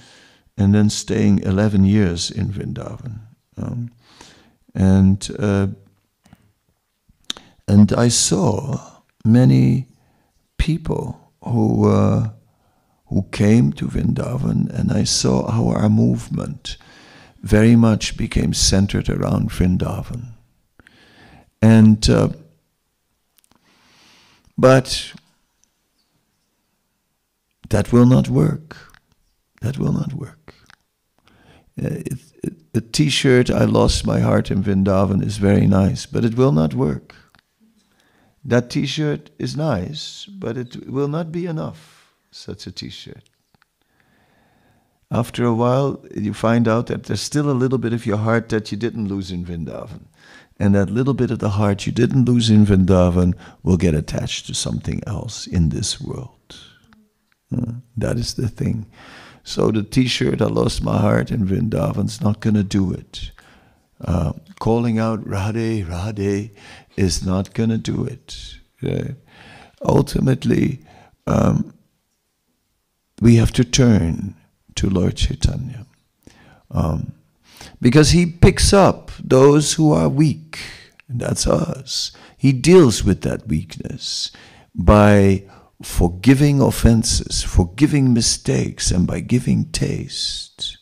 and then staying 11 years in Vrindavan. And I saw many people who came to Vrindavan, and I saw how our movement very much became centered around Vrindavan. And but that will not work. That will not work. The T-shirt, "I lost my heart in Vrindavan," is very nice, but it will not work. That T-shirt is nice, but it will not be enough, such a T-shirt. After a while, you find out that there's still a little bit of your heart that you didn't lose in Vrindavan. And that little bit of the heart you didn't lose in Vrindavan will get attached to something else in this world. That is the thing. So the T-shirt, "I lost my heart in Vrindavan," is not going to do it. Calling out Radhe, Radhe is not going to do it. Ultimately, we have to turn to Lord Chaitanya. Because he picks up those who are weak. And that's us. He deals with that weakness by forgiving offenses, forgiving mistakes, and by giving taste.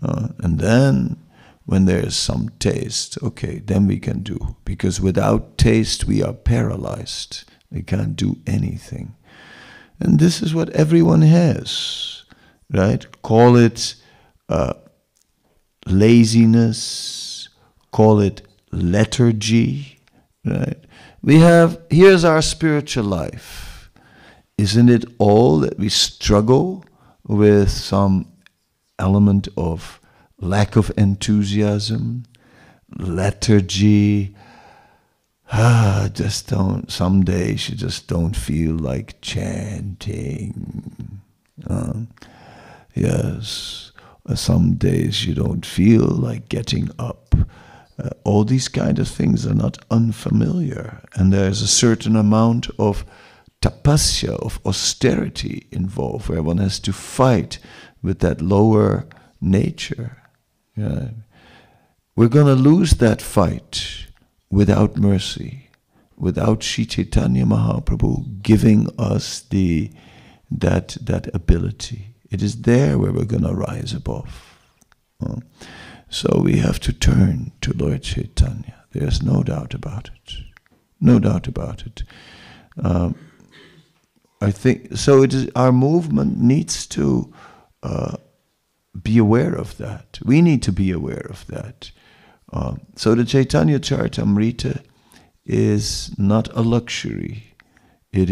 And then, when there is some taste, okay, then we can do. Because without taste, we are paralyzed. We can't do anything. And this is what everyone has, right? Call it laziness, call it lethargy, right? Here's our spiritual life. Isn't it all that we struggle with some element of lack of enthusiasm, lethargy? Some days you just don't feel like chanting. Yes, some days you don't feel like getting up. All these kind of things are not unfamiliar, and there's a certain amount of tapasya, of austerity involved, where one has to fight with that lower nature. Yeah. We're going to lose that fight without mercy, without Sri Chaitanya Mahaprabhu giving us that ability. It is there where we're going to rise above. So we have to turn to Lord Chaitanya. There's no doubt about it. No doubt about it. I think so. It is our movement needs to be aware of that. We need to be aware of that. So the Chaitanya Charitamrita is not a luxury. It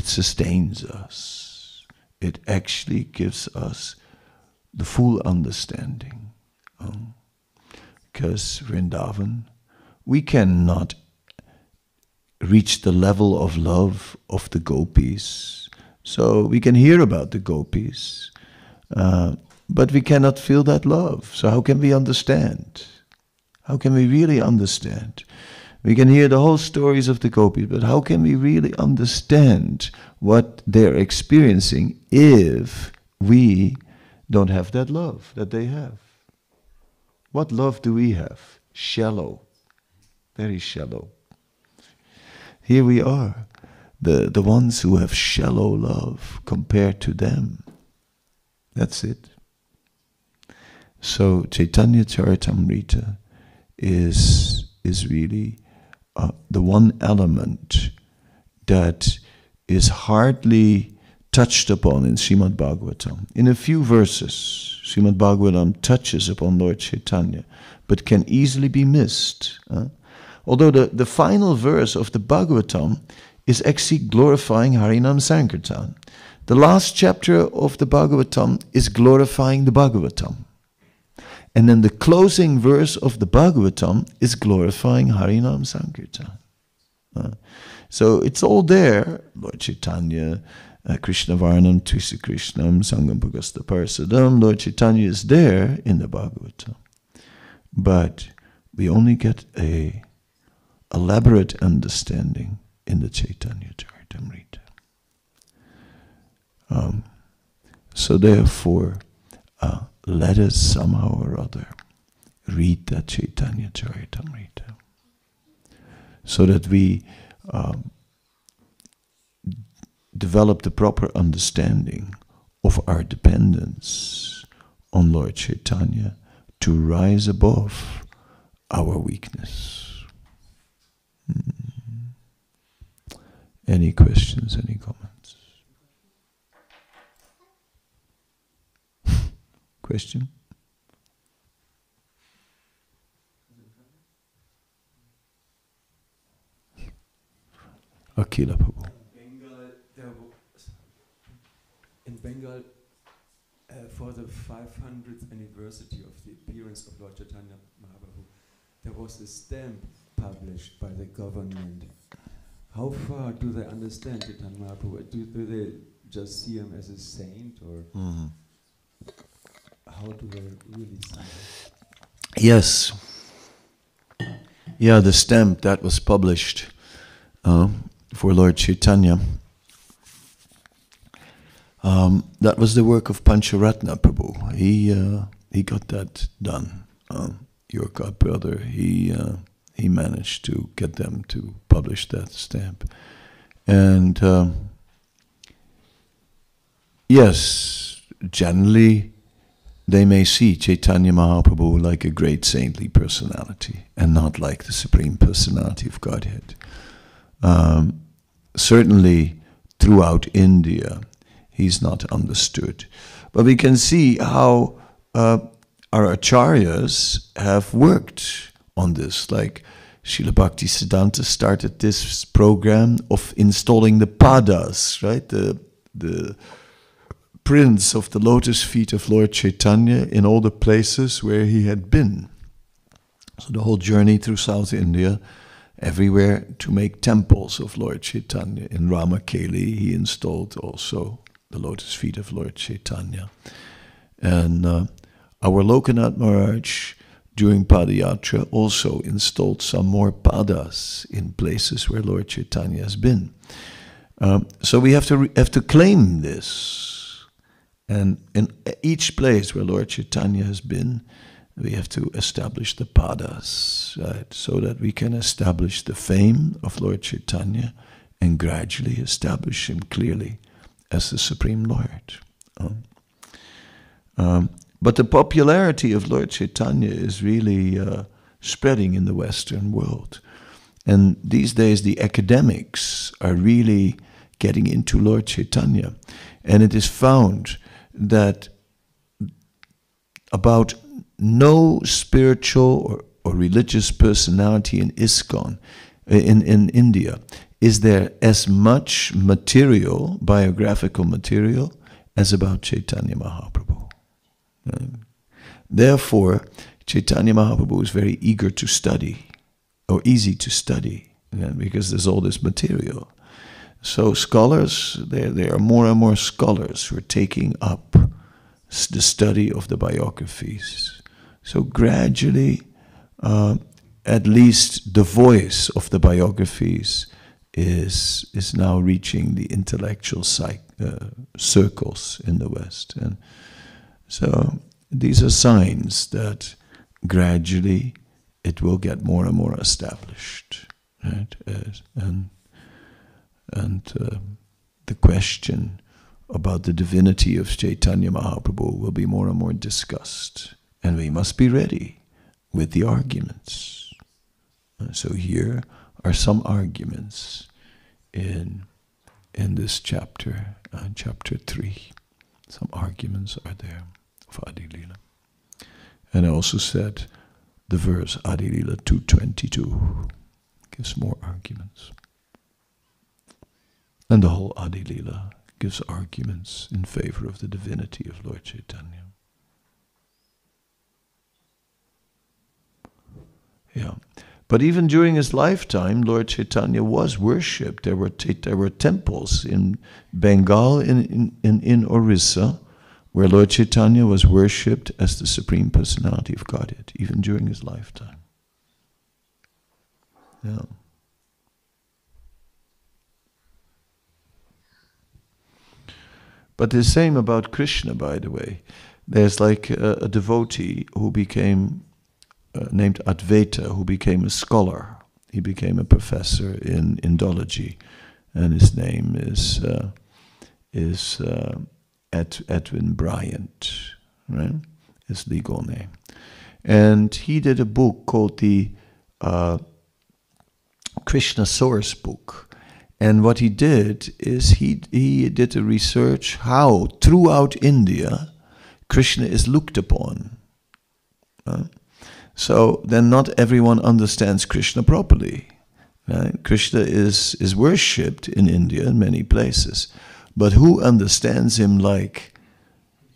sustains us. It actually gives us the full understanding. Because Vrindavan, we cannot reach the level of love of the gopis. So we can hear about the gopis, but we cannot feel that love. So how can we understand? How can we really understand? We can hear the whole stories of the gopis, but how can we really understand what they're experiencing if we don't have that love that they have? What love do we have? Shallow. Very shallow. Here we are, the ones who have shallow love compared to them. That's it. So Chaitanya Charitamrita is really the one element that is hardly touched upon in Srimad Bhagavatam. In a few verses, Srimad Bhagavatam touches upon Lord Chaitanya, but can easily be missed. Although the final verse of the Bhagavatam is actually glorifying Harinam Sankirtan. The last chapter of the Bhagavatam is glorifying the Bhagavatam. And then the closing verse of the Bhagavatam is glorifying Harinam Sankirtan. So it's all there. Lord Chaitanya, Krishna Varnam, Tvisa Krishnam, Sangam Bhagasta Parasadam. Lord Chaitanya is there in the Bhagavatam. But we only get a elaborate understanding in the Chaitanya Charitamrita. So therefore, let us somehow or other read that Chaitanya Charitamrita, so that we develop the proper understanding of our dependence on Lord Chaitanya to rise above our weakness. Any questions, any comments? Question? Akila Prabhu. In Bengal, for the 500th anniversary of the appearance of Lord Chaitanya Mahaprabhu, there was a stamp published by the government. How far do they understand Chaitanya Mahaprabhu? Do they just see him as a saint, or how do they really see him? Yes. Yeah, the stamp that was published for Lord Chaitanya, that was the work of Pancharatna Prabhu. He got that done. Your godbrother, he managed to get them to publish that stamp. And yes, generally they may see Chaitanya Mahaprabhu like a great saintly personality and not like the Supreme Personality of Godhead. Certainly throughout India, he's not understood. But we can see how our acharyas have worked on this. Like Srila Bhaktisiddhanta started this program of installing the padas, right? The prints of the lotus feet of Lord Chaitanya in all the places where he had been. So the whole journey through South India, everywhere to make temples of Lord Chaitanya. In Ramakeli, he installed also the lotus feet of Lord Chaitanya. And our Lokanath Maharaj, during Padayatra, also installed some more padas in places where Lord Chaitanya has been. So we have to claim this. And in each place where Lord Chaitanya has been, we have to establish the padas, right? So that we can establish the fame of Lord Chaitanya and gradually establish him clearly as the Supreme Lord. But the popularity of Lord Chaitanya is really spreading in the Western world. And these days the academics are really getting into Lord Chaitanya. And it is found that about no spiritual or religious personality in ISKCON, in India, is there as much material, biographical material, as about Chaitanya Mahaprabhu. Therefore, Chaitanya Mahaprabhu is very eager to study, or easy to study, because there's all this material. So scholars, there are more and more scholars who are taking up the study of the biographies. So gradually, at least the voice of the biographies is now reaching the intellectual circles in the West. And so these are signs that gradually it will get more and more established. Right? And the question about the divinity of Chaitanya Mahaprabhu will be more and more discussed. And we must be ready with the arguments. So here are some arguments in this chapter, chapter 3. Some arguments are there of Adi Lila. And I also said the verse Adi Lila 2:22. gives more arguments. And the whole Adi Lila gives arguments in favor of the divinity of Lord Chaitanya. Yeah. But even during his lifetime, Lord Chaitanya was worshipped. There were temples in Bengal, in Orissa, where Lord Chaitanya was worshipped as the Supreme Personality of Godhead, even during his lifetime. Yeah. But the same about Krishna, by the way. There's like a devotee who became named Advaita, who became a scholar. He became a professor in Indology, and his name is Edwin Bryant, right? His legal name. And he did a book called the Krishna Source Book. And what he did is he did a research how throughout India Krishna is looked upon. So then not everyone understands Krishna properly. Right? Krishna is worshipped in India in many places. But who understands him like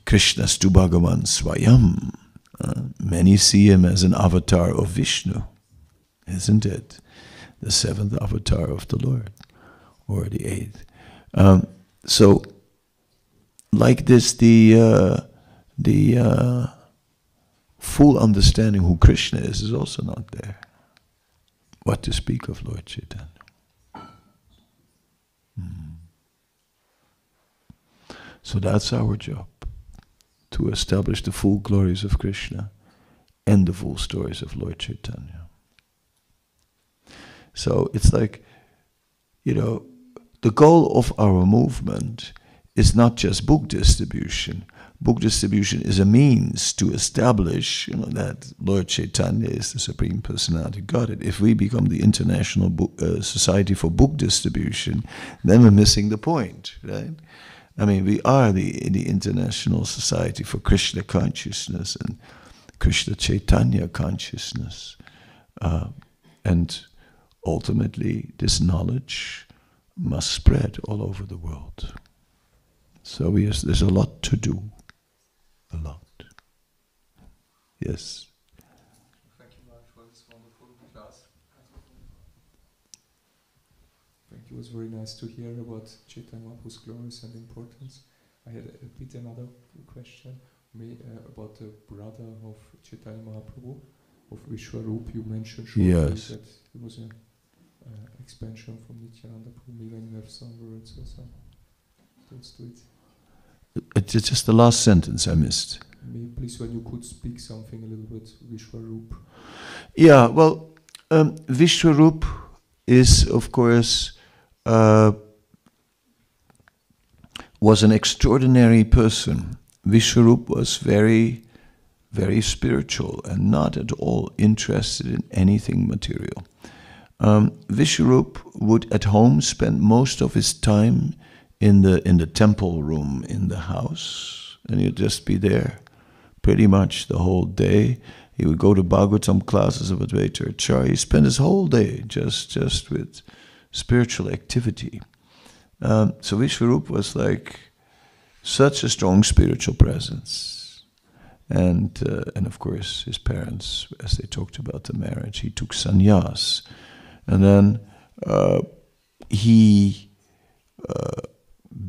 Krishnastu Bhagavan Swayam? Many see him as an avatar of Vishnu, isn't it? The seventh avatar of the Lord, or the eighth. So, like this, the full understanding who Krishna is also not there. What to speak of Lord Chaitanya? So that's our job, to establish the full glories of Krishna and the full stories of Lord Chaitanya. So it's like, the goal of our movement is not just book distribution. Book distribution is a means to establish, that Lord Chaitanya is the Supreme Personality of Godhead. If we become the International Society for Book Distribution, then we're missing the point, right? I mean, we are the International Society for Krishna Consciousness and Krishna Chaitanya Consciousness. And ultimately, this knowledge must spread all over the world. So there's a lot to do. A lot. Yes. Thank you very much for this wonderful class. Thank you. It was very nice to hear about Chaitanya Mahaprabhu's glories and importance. I had a bit another question about the brother of Chaitanya Mahaprabhu, of Vishwarup. You mentioned shortly that it was an expansion from Nityananda Prabhu. Maybe you have some words or some thoughts to it. It's just the last sentence I missed. Maybe please, when you could speak something a little bit, Vishwarup. Yeah, well, Vishwarup is, of course, was an extraordinary person. Vishwarup was very, very spiritual and not at all interested in anything material. Vishwarup would at home spend most of his time in the temple room in the house, and he'd just be there pretty much the whole day. He would go to Bhagavatam classes of Advaita Acharya. He spent his whole day just with spiritual activity. So Vishwarup was like such a strong spiritual presence. And of course his parents, as they talked about the marriage, he took sannyas. And then he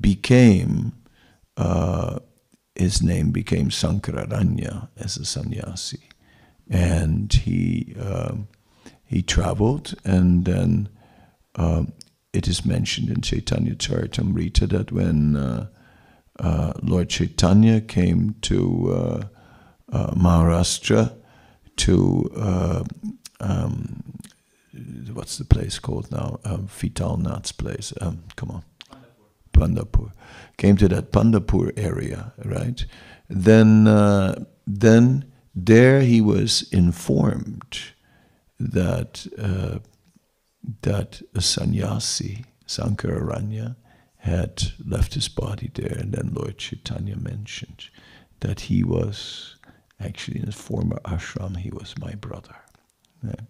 became, his name became Sankararanya as a sannyasi. And he traveled, and then it is mentioned in Chaitanya Charitamrita that when Lord Chaitanya came to Maharashtra, to what's the place called now? Vitalnath's place. Come on. Pandharpur. Came to that Pandharpur area, right? Then there he was informed that that a sannyasi, Sankararanya, had left his body there, and then Lord Chaitanya mentioned that he was actually in his former ashram. He was my brother. Right?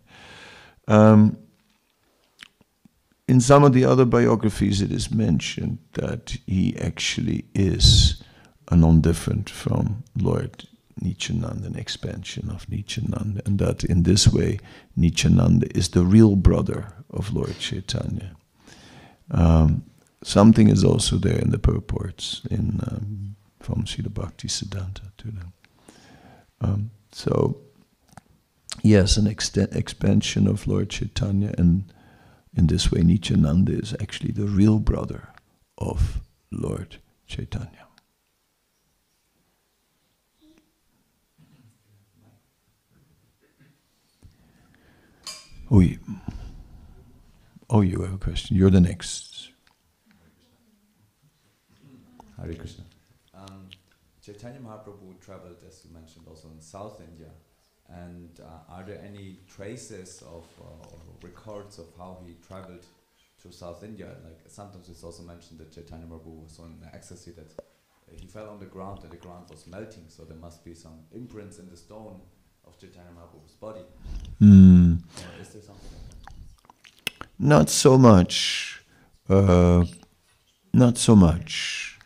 in some of the other biographies it is mentioned that he actually is a non-different from Lord Nityananda, an expansion of Nityananda, and that in this way Nityananda is the real brother of Lord Chaitanya. Something is also there in the purports from Srila Bhakti Siddhanta to them. So, yes, an expansion of Lord Chaitanya, and in this way Nityananda is actually the real brother of Lord Chaitanya. Oh, you have a question. You're the next. Hare Krishna. Chaitanya Mahaprabhu traveled, as you mentioned, also in South India. And are there any traces of or records of how he traveled to South India? Like sometimes it's also mentioned that Chaitanya Mahaprabhu was so in ecstasy that he fell on the ground and the ground was melting. So there must be some imprints in the stone of Chaitanya Mahaprabhu's body. Or is there something like that? Not so much. Not so much.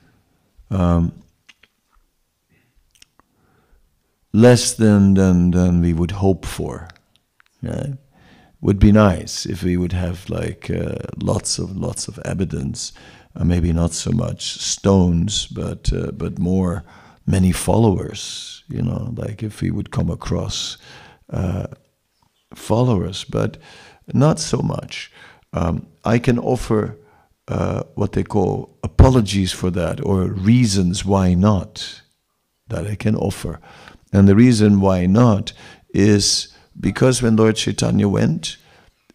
Less than we would hope for. Right? Would be nice if we would have like lots of evidence. Maybe not so much stones, but more many followers. You know, like if we would come across followers, but not so much. I can offer what they call apologies for that, or reasons why not, that I can offer. And the reason why not is because when Lord Chaitanya went,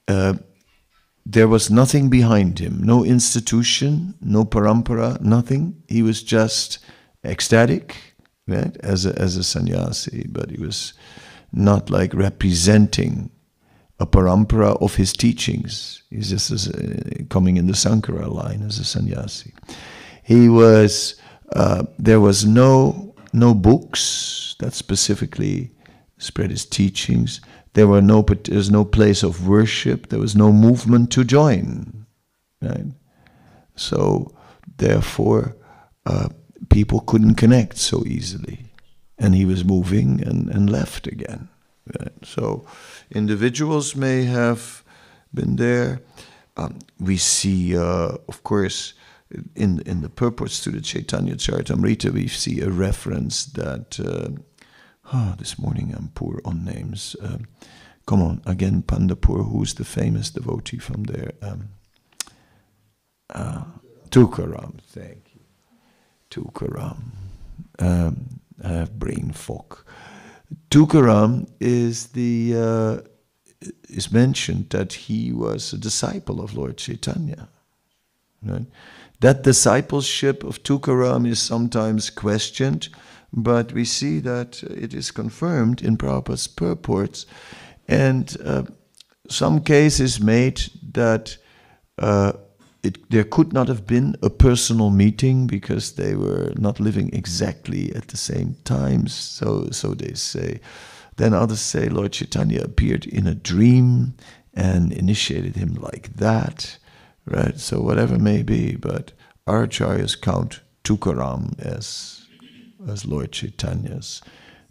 there was nothing behind him, no institution, no parampara, nothing. He was just ecstatic, right, as a sannyasi, but he was not like representing a parampara of his teachings. He's just coming in the Sankara line as a sannyasi. He was. There was no books that specifically spread his teachings. There's no place of worship. There was no movement to join. Right? So therefore, people couldn't connect so easily, and he was moving and left again. Right? So individuals may have been there. We see, of course, in the purports to the Chaitanya Charitamrita, we see a reference that. This morning I'm poor on names. Come on, again, Pandapur. Who's the famous devotee from there? Tukaram. Thank you, Tukaram. I have brain fog. Tukaram is mentioned that he was a disciple of Lord Chaitanya. Right? That discipleship of Tukaram is sometimes questioned, but we see that it is confirmed in Prabhupada's purports, and some cases made that there could not have been a personal meeting because they were not living exactly at the same times, so they say. Then others say Lord Chaitanya appeared in a dream and initiated him like that, right? So whatever may be, but our acharyas count Tukaram as Lord Chaitanya's.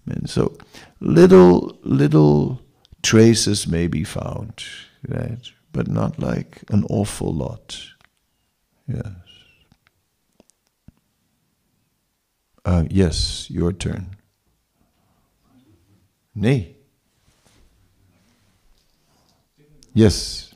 And so little traces may be found, right? But not like an awful lot. Yes. Yes, your turn. Nee. Yes.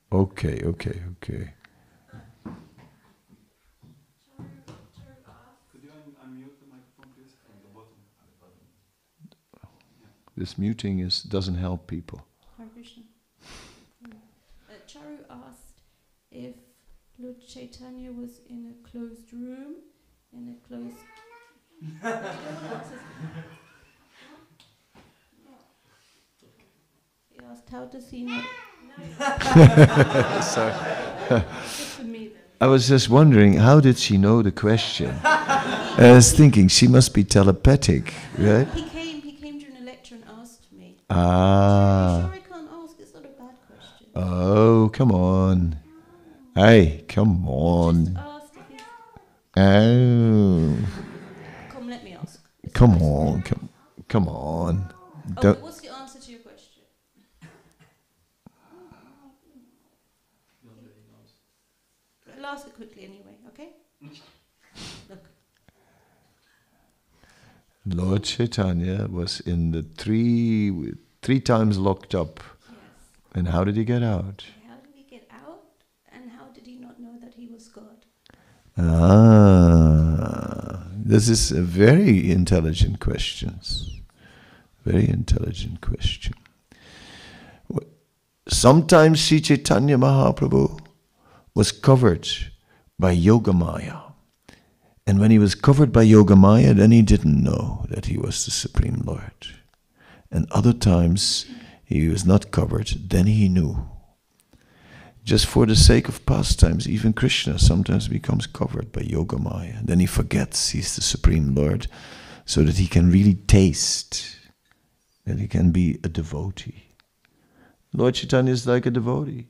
Okay. Could you unmute the microphone, please, from the bottom? This muting doesn't help people. Hare Krishna. Charu asked if Lord Chaitanya was in a closed room, in a closed... He asked, how does he know? Sorry. It's for me then. I was just wondering, how did she know the question? I was thinking, she must be telepathic, right? He came during a lecture and asked me. Ah. Are you sure I can't ask? It's not a bad question. Oh, come on. Hey, come on. Just asked if he's... Oh. Come, let me ask. Come on, come on. Okay, what's the answer to your question? I'll ask it quickly anyway, okay? Look. Lord Chaitanya was in the three times locked up. Yes. And how did he get out? How did he get out? And how did he not know that he was God? This is a very intelligent question. Very intelligent question. Sometimes Sri Chaitanya Mahaprabhu was covered by Yogamaya. And when he was covered by Yogamaya, then he didn't know that he was the Supreme Lord. And other times he was not covered, then he knew. Just for the sake of pastimes, even Krishna sometimes becomes covered by Yogamaya. Then he forgets he's the Supreme Lord, so that he can really taste, that he can be a devotee. Lord Chaitanya is like a devotee.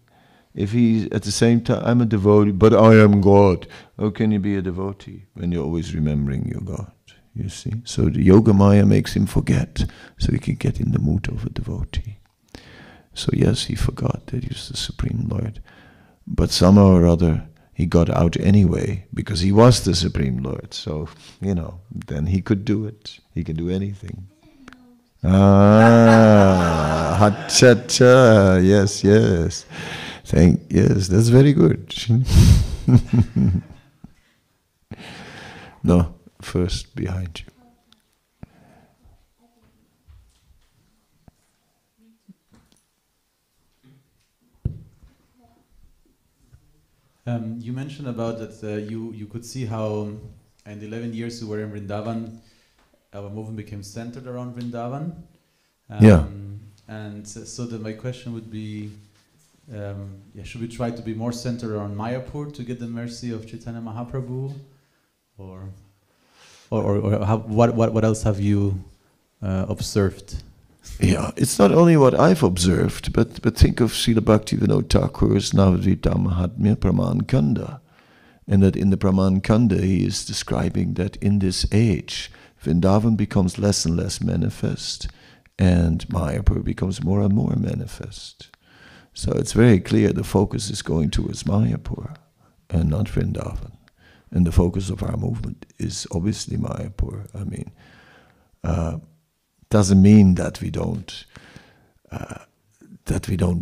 If he, at the same time, I'm a devotee, but I am God. How can you be a devotee when you're always remembering your God? You see? So the Yogamaya makes him forget, so he can get in the mood of a devotee. So yes, he forgot that he was the Supreme Lord. But somehow or other, he got out anyway, because he was the Supreme Lord. So, then he could do it. He can do anything. Ha-cha-cha, yes. Yes, that's very good. No, first behind you. You mentioned about that you could see how in the 11 years you were in Vrindavan, our movement became centered around Vrindavan. And so my question would be, should we try to be more centered around Mayapur to get the mercy of Chaitanya Mahaprabhu, or what else have you observed? Yeah, it's not only what I've observed, but think of Srila Bhaktivinoda Thakur's Navadvita Mahatmya Praman Kanda, and that in the Praman Kanda he is describing that in this age Vrindavan becomes less and less manifest, and Mayapur becomes more and more manifest. So it's very clear the focus is going towards Mayapur and not Vrindavan. And the focus of our movement is obviously Mayapur. I mean, doesn't mean that we don't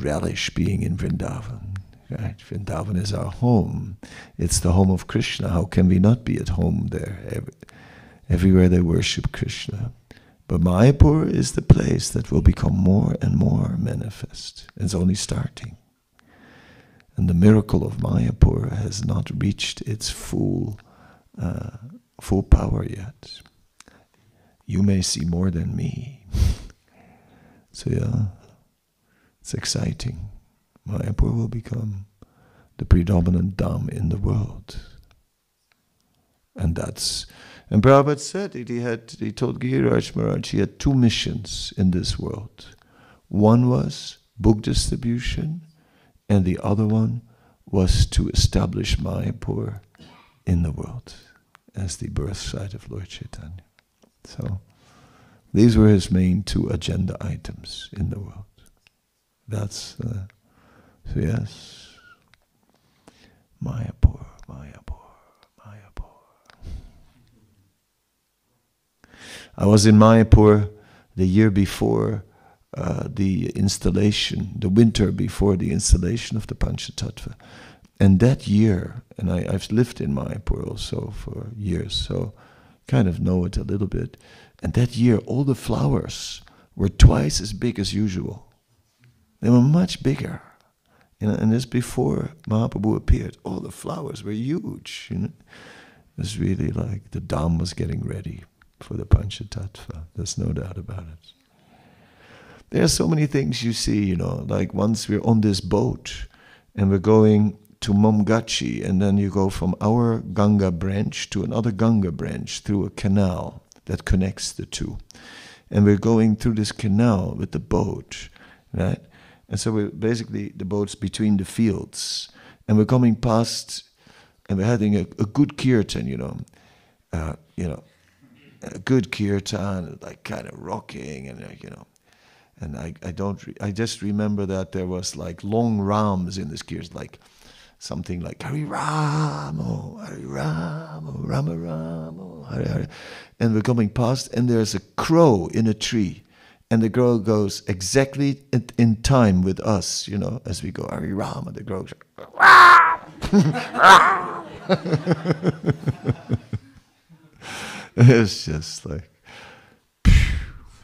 relish being in Vrindavan. Right? Vrindavan is our home. It's the home of Krishna. How can we not be at home there? Everywhere they worship Krishna. But Mayapur is the place that will become more and more manifest. It's only starting. And the miracle of Mayapur has not reached its full power yet. You may see more than me. So yeah, it's exciting. Mayapur will become the predominant dham in the world. And Prabhupada said it, he told Giriraj Maharaj he had two missions in this world. One was book distribution, and the other one was to establish Mayapur in the world as the birth site of Lord Chaitanya. So these were his main two agenda items in the world. That's, so yes, Mayapur. I was in Mayapur the year before the installation, the winter before the installation of the Panchatattva. And that year, and I've lived in Mayapur also for years, so kind of know it a little bit. And that year, all the flowers were twice as big as usual. They were much bigger. And this before Mahaprabhu appeared. All the flowers were huge. It was really like the Dham was getting ready for the Panchatattva. There's no doubt about it. There are so many things you see, like once we're on this boat and we're going to Momgachi, and then you go from our Ganga branch to another Ganga branch through a canal that connects the two. And we're going through this canal with the boat, right? And so we're basically, the boat's between the fields. And we're coming past, and we're having a good kirtan, a good kirtan, like kind of rocking, and and I just remember that there was like long rams in this kirtan, like something like Hari Ramo, Rama Ramo, Hari Hari. And we're coming past, and there's a crow in a tree. And the crow goes exactly in time with us, as we go, Hari Rama, the crow goes, it's just like,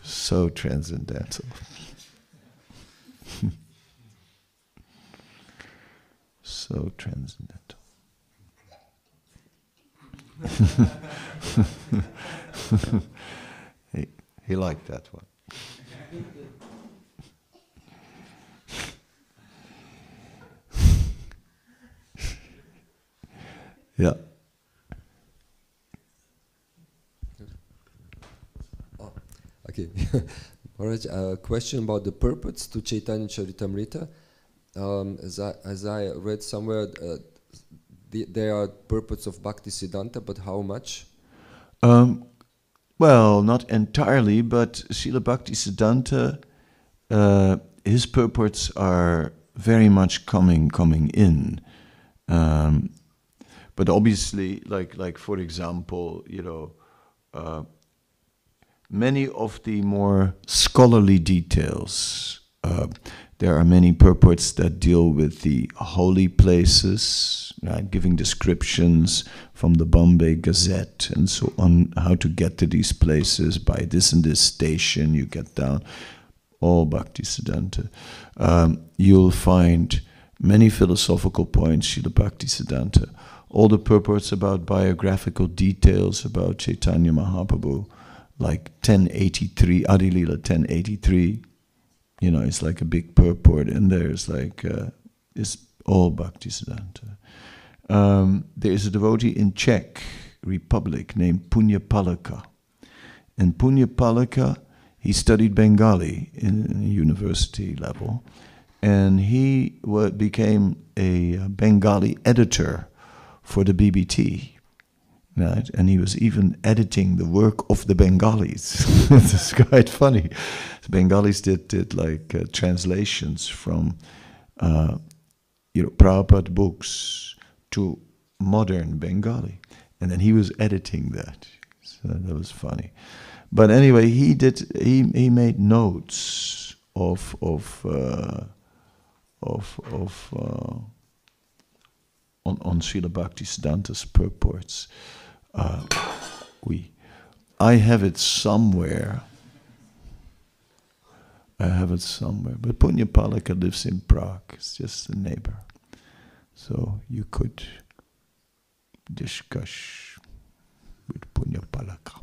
so transcendental. So transcendental. he liked that one. Yeah. Oh, okay. Maharaj, a question about the purports to Chaitanya Charitamrita. As I read somewhere, there are purports of Bhaktisiddhanta, but how much? Well, not entirely, but Srila Bhaktisiddhanta, his purports are very much coming in. But obviously, like for example, many of the more scholarly details, there are many purports that deal with the holy places, right? Giving descriptions from the Bombay Gazette and so on, how to get to these places by this and this station, you get down, all Bhaktisiddhanta. You'll find many philosophical points, Srila Bhaktisiddhanta. All the purports about biographical details about Chaitanya Mahaprabhu, like 1083, Adi Lila 1083, it's like a big purport, and there's like, it's all Bhaktisiddhanta. There is a devotee in Czech Republic named Punyapalaka. And Punyapalaka, he studied Bengali in university level, and he became a Bengali editor for the BBT, right? And he was even editing the work of the Bengalis. It's quite funny. The Bengalis did like translations from Prabhupada books to modern Bengali, and then he was editing that. So that was funny. But anyway, he made notes of on Srila Bhaktisiddhanta's purports. I have it somewhere. But Punyapalaka lives in Prague. It's just a neighbor. So you could discuss with Punyapalaka.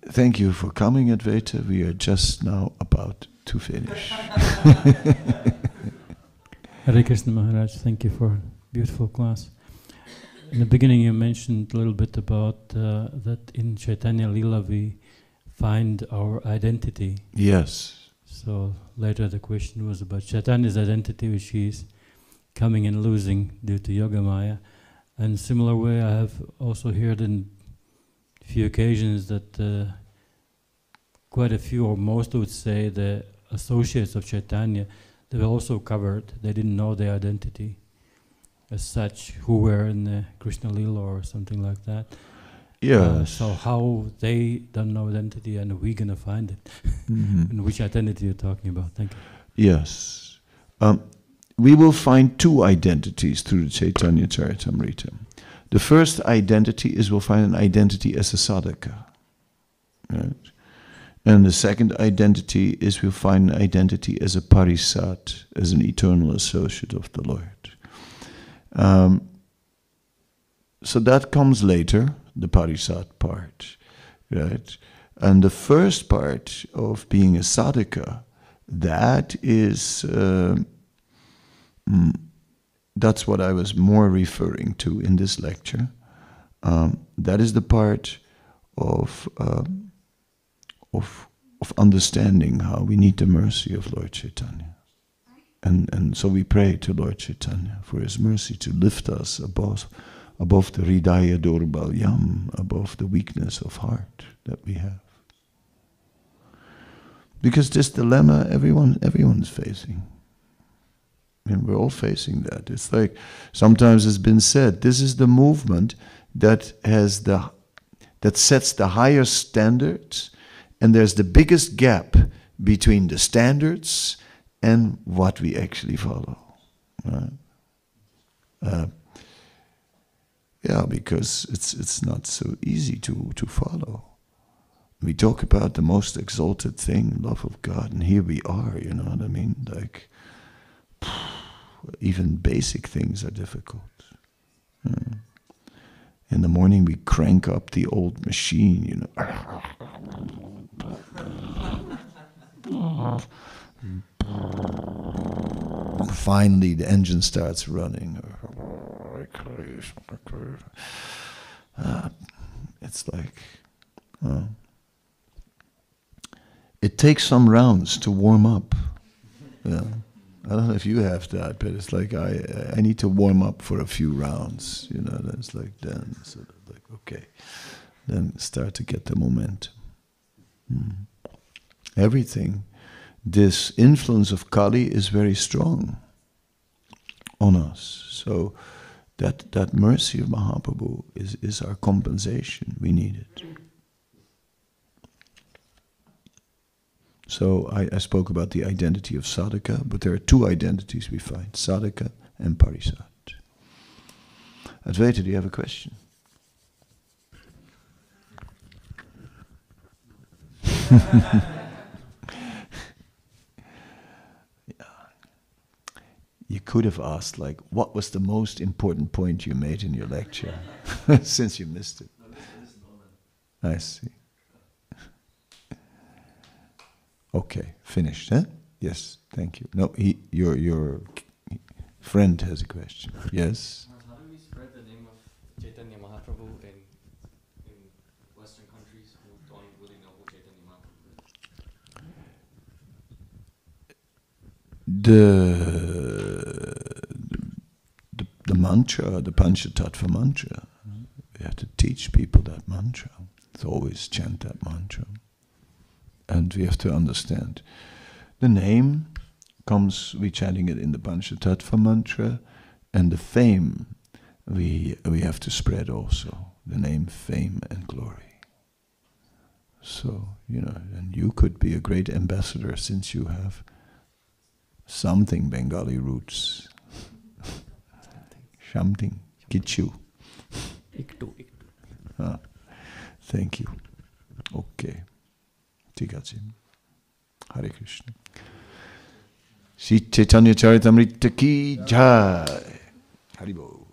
Thank you for coming, Advaita. We are just now about to finish. Hare Krishna Maharaj, thank you for a beautiful class. In the beginning you mentioned a little bit about that in Chaitanya Lila we find our identity. Yes. So later the question was about Chaitanya's identity, which he is coming and losing due to Yoga Maya. And similar way I have also heard in few occasions that quite a few, or most would say, the associates of Chaitanya, they were also covered. They didn't know their identity as such, who were in the Krishna Lila or something like that. Yes. So how they don't know identity, and we're going to find it. Mm-hmm. And which identity you're talking about? Thank you. Yes. We will find two identities through the Chaitanya Charitamrita. The first identity is we'll find an identity as a sadhaka. Right? And the second identity is we'll find an identity as a parisat, as an eternal associate of the Lord. So that comes later, the parisat part, right? And the first part of being a sadhaka, that is, that's what I was more referring to in this lecture. That is the part of understanding how we need the mercy of Lord Chaitanya. And so we pray to Lord Chaitanya for his mercy to lift us above the hridaya durbalyam, above the weakness of heart that we have. Because this dilemma everyone's facing. And we're all facing that. It's like, sometimes it's been said, this is the movement that sets the highest standards, and there's the biggest gap between the standards and what we actually follow. Right? Because it's not so easy to follow. We talk about the most exalted thing, love of God, and here we are, you know what I mean? Like, even basic things are difficult. In the morning we crank up the old machine, you know. Finally the engine starts running. It's like, it takes some rounds to warm up. Yeah. I don't know if you have that, but it's like I need to warm up for a few rounds, you know. That's like then sort of like okay, then start to get the momentum. Everything, this influence of Kali is very strong on us. So that mercy of Mahaprabhu is our compensation. We need it. So I spoke about the identity of sadhaka, but there are two identities we find, sadhaka and parisat. Advaita, do you have a question? You could have asked, like, what was the most important point you made in your lecture, since you missed it. I see. Okay, finished, huh? Yes, thank you. No, your friend has a question. Yes? How do we spread the name of Chaitanya Mahaprabhu in Western countries who don't really know who Chaitanya Mahaprabhu is? The mantra, the Panchatattva mantra. We have to teach people that mantra. It's always chant that mantra. And we have to understand. The name comes, we chanting it in the Panchatattva mantra, and the fame we have to spread also. The name, fame, and glory. So, you know, and you could be a great ambassador since you have something Bengali roots. Something. Kichu. Thank you. Okay. ঠিক আছে হরে কৃষ্ণ শ্রী চৈতন্য চরিতামৃত কি জয় হরি বল